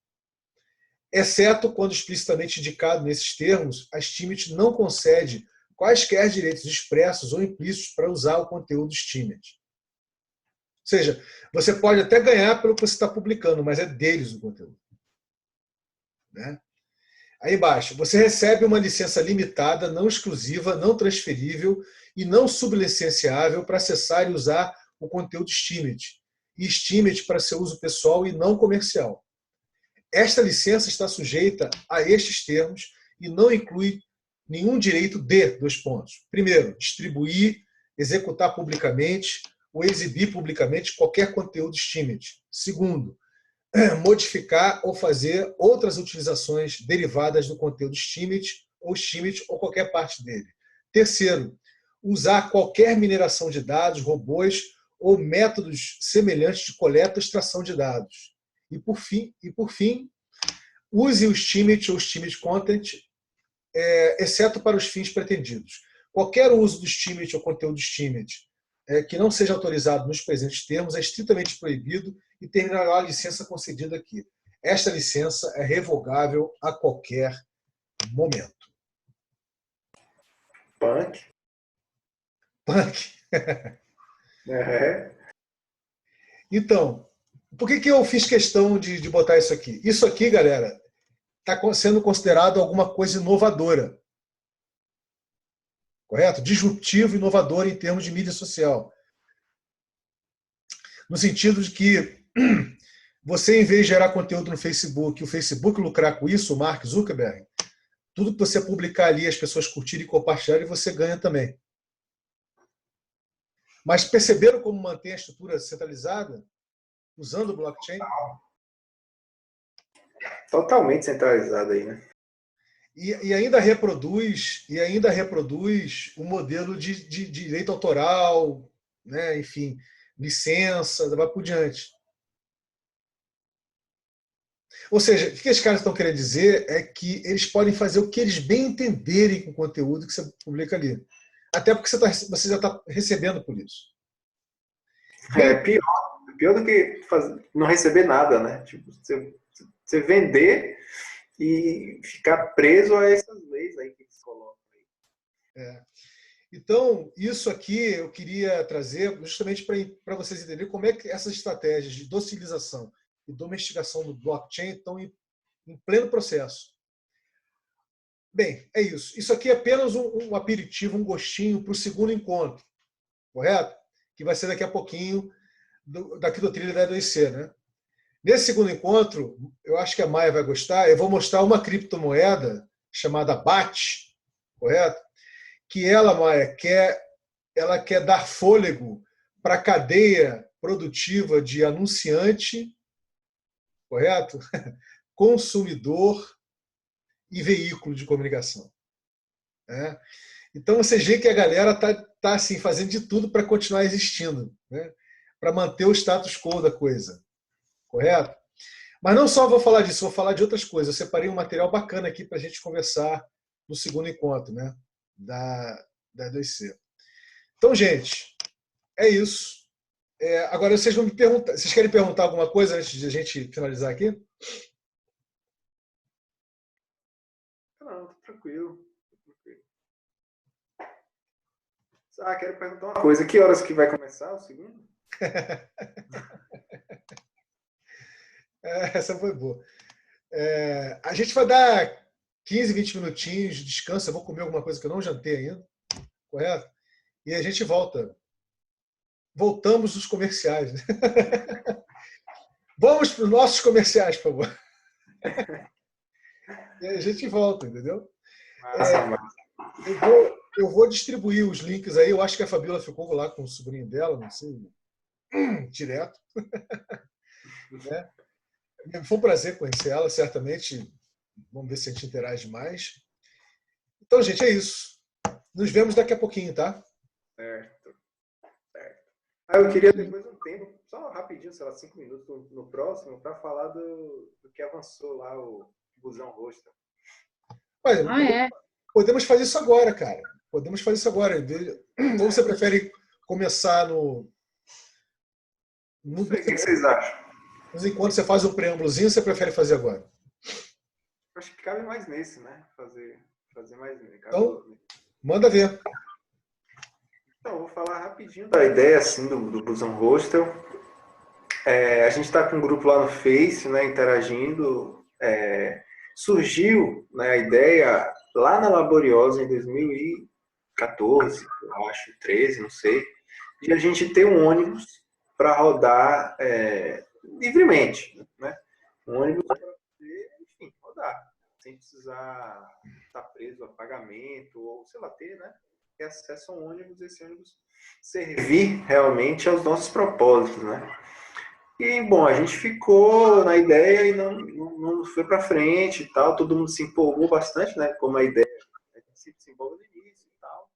Exceto quando explicitamente indicado nesses termos, a Steemit não concede quaisquer direitos expressos ou implícitos para usar o conteúdo Steemit. Ou seja, você pode até ganhar pelo que você está publicando, mas é deles o conteúdo, né? Aí embaixo, você recebe uma licença limitada, não exclusiva, não transferível e não sublicenciável para acessar e usar o conteúdo Steemit, e Steemit para seu uso pessoal e não comercial. Esta licença está sujeita a estes termos e não inclui nenhum direito de, primeiro, distribuir, executar publicamente ou exibir publicamente qualquer conteúdo Steemit. Segundo, modificar ou fazer outras utilizações derivadas do conteúdo Steemit ou qualquer parte dele. Terceiro, usar qualquer mineração de dados, robôs ou métodos semelhantes de coleta e extração de dados. E por fim, use o Steemit ou Steemit Content, exceto para os fins pretendidos. Qualquer uso do Steemit ou conteúdo Steemit que não seja autorizado nos presentes termos é estritamente proibido e terminará a licença concedida aqui. Esta licença é revogável a qualquer momento. Punk. Então, por que eu fiz questão de botar isso aqui? Isso aqui, galera, está sendo considerado alguma coisa inovadora. Correto? Disruptivo e inovador em termos de mídia social. No sentido de que você, em vez de gerar conteúdo no Facebook, e o Facebook lucrar com isso, o Mark Zuckerberg, tudo que você publicar ali, as pessoas curtirem e compartilharem, você ganha também. Mas perceberam como mantém a estrutura centralizada? Usando o blockchain? totalmente centralizado aí, né? E ainda reproduz o modelo de direito autoral, né? Enfim, licença, vai por diante. Ou seja, o que esses caras estão querendo dizer é que eles podem fazer o que eles bem entenderem com o conteúdo que você publica ali. Até porque você já está recebendo por isso. É pior do que não receber nada, né? Tipo, você vender e ficar preso a essas leis aí que eles colocam aí. Então, isso aqui eu queria trazer justamente para vocês entenderem como é que essas estratégias de docilização e domesticação do blockchain estão em pleno processo. Bem, é isso. Isso aqui é apenas um aperitivo, um gostinho para o segundo encontro, correto? Que vai ser daqui a pouquinho, daqui do trilho da E2C, né? Nesse segundo encontro, eu acho que a Maia vai gostar, eu vou mostrar uma criptomoeda chamada BAT, correto? Que ela, Maia, ela quer dar fôlego para a cadeia produtiva de anunciante, correto? Consumidor e veículo de comunicação. Né? Então, vocês veem que a galera está assim, fazendo de tudo para continuar existindo, né? Para manter o status quo da coisa, correto? Mas não só vou falar disso, vou falar de outras coisas. Eu separei um material bacana aqui para a gente conversar no segundo encontro, né? Da E2C. Então, gente, é isso. Agora, vocês vão me perguntar. Vocês querem perguntar alguma coisa antes de a gente finalizar aqui? Não, tô tranquilo. Quero perguntar uma coisa. Que horas que vai começar o segundo? Essa foi boa. A gente vai dar 15, 20 minutinhos de descanso. Eu vou comer alguma coisa que eu não jantei ainda. Correto? E a gente volta. Voltamos dos comerciais. Né? Vamos para os nossos comerciais, por favor. E a gente volta, entendeu? Eu vou distribuir os links aí. Eu acho que a Fabiola ficou lá com o sobrinho dela, não sei, direto. Né? Foi um prazer conhecer ela, certamente. Vamos ver se a gente interage mais. Então, gente, é isso. Nos vemos daqui a pouquinho, tá? Certo. Eu queria depois um tempo, só rapidinho, sei lá, 5 minutos no próximo, para falar do que avançou lá o busão rosto. Podemos fazer isso agora, cara. Podemos fazer isso agora. Ou você prefere começar no... O que vocês acham? Mas enquanto você faz o preâmbulozinho, você prefere fazer agora? Acho que cabe mais nesse, né? Fazer mais nesse. Então, manda ver. Então, vou falar rapidinho da ideia assim, do Busão Hostel. A gente está com um grupo lá no Face, né, interagindo. Surgiu, né, a ideia lá na Laboriosa em 2014, eu acho, 13, não sei, de a gente ter um ônibus para rodar livremente, né? Um ônibus para poder, enfim, rodar, sem precisar estar preso a pagamento ou, sei lá, ter, né? Ter acesso a um ônibus, esse ônibus servir realmente aos nossos propósitos, né? E, bom, a gente ficou na ideia e não foi para frente e tal, todo mundo se empolgou bastante, né? Como a ideia, a gente se empolga no início e tal.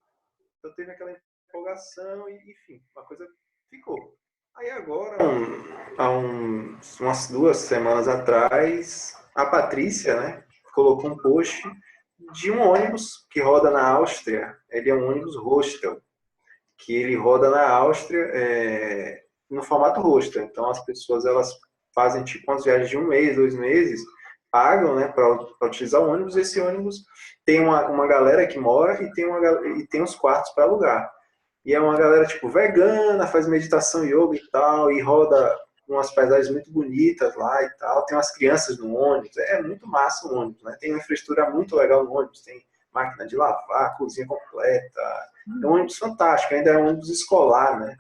Então teve aquela empolgação e, enfim, uma coisa ficou. Aí agora, há umas 2 semanas atrás, a Patrícia, né, colocou um post de um ônibus que roda na Áustria. Ele é um ônibus hostel, que ele roda na Áustria no formato hostel. Então as pessoas elas fazem tipo umas viagens de 1 mês, 2 meses, pagam, né, para utilizar o ônibus. Esse ônibus tem uma galera que mora e tem uns quartos para alugar. E é uma galera tipo vegana, faz meditação, yoga e tal, e roda umas paisagens muito bonitas lá e tal. Tem umas crianças no ônibus, é muito massa o ônibus, né? Tem uma infraestrutura muito legal no ônibus, tem máquina de lavar, cozinha completa. É um ônibus fantástico, ainda é um ônibus escolar, né?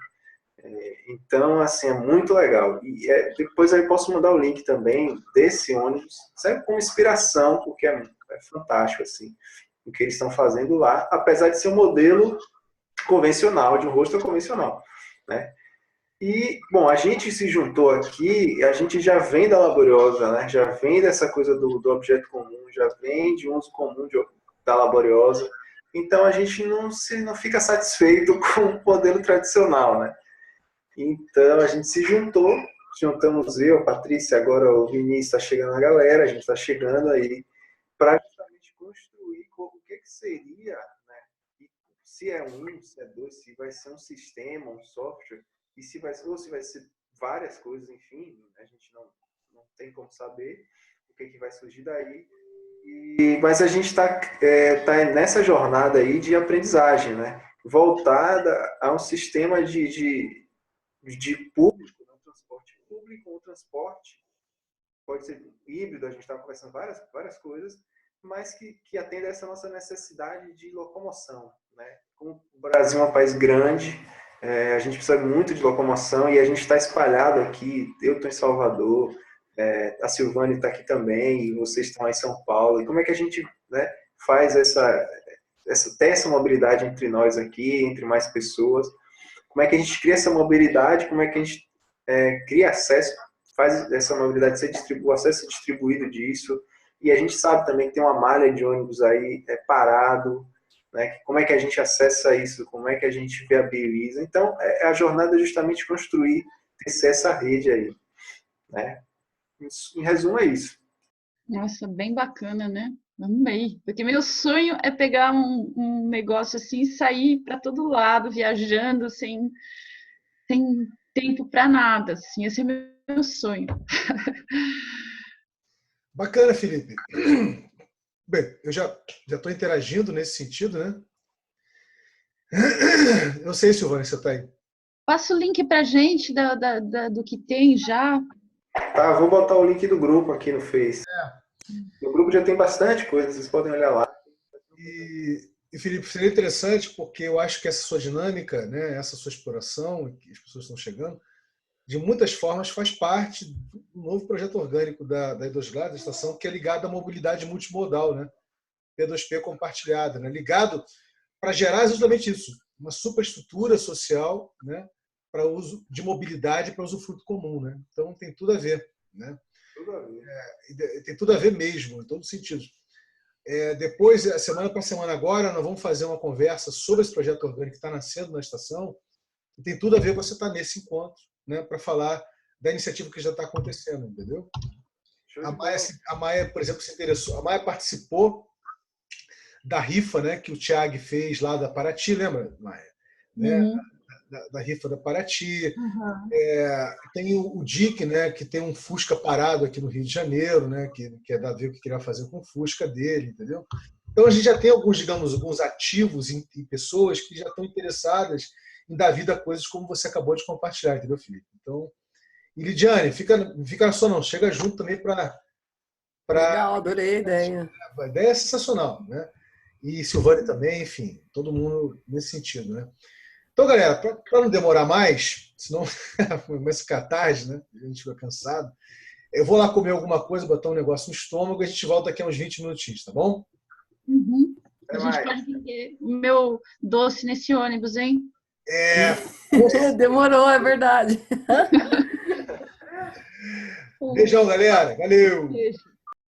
Então, assim, é muito legal. E depois eu posso mandar o link também desse ônibus, serve como inspiração, porque é fantástico, assim, o que eles estão fazendo lá, apesar de ser um modelo convencional, de um hostel convencional, né? E, bom, a gente se juntou aqui, a gente já vem da Laboriosa, né? Já vem dessa coisa do objeto comum, já vem de uso comum da Laboriosa. Então, a gente não fica satisfeito com o modelo tradicional, né? Então, a gente se juntamos eu, a Patrícia, agora o Vinícius está chegando a galera, a gente está chegando aí, para justamente construir o que seria, né? Se é um, se é dois, se vai ser um sistema, um software, e se vai ser várias coisas, enfim, a gente não tem como saber o que vai surgir daí. Mas a gente está tá nessa jornada aí de aprendizagem, né? Voltada a um sistema de público, né? Transporte público ou transporte, pode ser híbrido, a gente está conversando várias coisas, mas que atenda a essa nossa necessidade de locomoção, né? Como o Brasil é um país grande, a gente precisa muito de locomoção e a gente está espalhado aqui. Eu estou em Salvador, a Silvane está aqui também, e vocês estão aí em São Paulo. E como é que a gente, né, faz ter essa mobilidade entre nós aqui, entre mais pessoas? Como é que a gente cria essa mobilidade? Como é que a gente cria acesso, faz essa mobilidade o acesso distribuído disso? E a gente sabe também que tem uma malha de ônibus aí parado, né? Como é que a gente acessa isso? Como é que a gente viabiliza? Então, a jornada é justamente construir, tecer essa rede aí, né? Em resumo, é isso. Nossa, bem bacana, né? Amei. Porque meu sonho é pegar um negócio assim e sair para todo lado, viajando, sem tempo para nada. Assim, esse é meu sonho. Bacana, Felipe. Bem, eu já estou interagindo nesse sentido, né? Eu sei, Silvana, você está aí. Passa o link para a gente do que tem já. Tá, vou botar o link do grupo aqui no Face. No grupo já tem bastante coisa, vocês podem olhar lá. E Felipe, seria interessante porque eu acho que essa sua dinâmica, né, essa sua exploração, que as pessoas estão chegando, de muitas formas faz parte do novo projeto orgânico da E2GLAD, da estação, que é ligado à mobilidade multimodal, né? P2P compartilhada, né? Ligado para gerar exatamente isso, uma superestrutura social, né, para uso de mobilidade para usufruto comum, né? Então tem tudo a ver, né? Tudo a ver. Tem tudo a ver mesmo, em todos os sentidos. Depois, semana para semana agora, nós vamos fazer uma conversa sobre esse projeto orgânico que está nascendo na estação, e tem tudo a ver com você estar nesse encontro, né, para falar da iniciativa que já está acontecendo, entendeu? A Maia, por exemplo, se interessou, a Maia participou da rifa, né, que o Thiago fez lá da Paraty, lembra, Maia? Né? Da rifa da Paraty. Uhum. Tem o Dick, né, que tem um Fusca parado aqui no Rio de Janeiro, né, que é Davi que queria fazer com o Fusca dele, entendeu? Então a gente já tem alguns ativos e pessoas que já estão interessadas em dar vida a coisas como você acabou de compartilhar, entendeu, Felipe? Então, e Lidiane, fica só não, chega junto também para... Legal, adorei a ideia. A ideia é sensacional, né? E Silvane também, enfim, todo mundo nesse sentido, né? Então, galera, para não demorar mais, senão começa a ficar tarde, né? A gente fica cansado. Eu vou lá comer alguma coisa, botar um negócio no estômago e a gente volta daqui a uns 20 minutinhos, tá bom? Uhum. A gente pode vender o meu doce nesse ônibus, hein? Demorou, é verdade. Beijão, galera. Valeu! Beijo.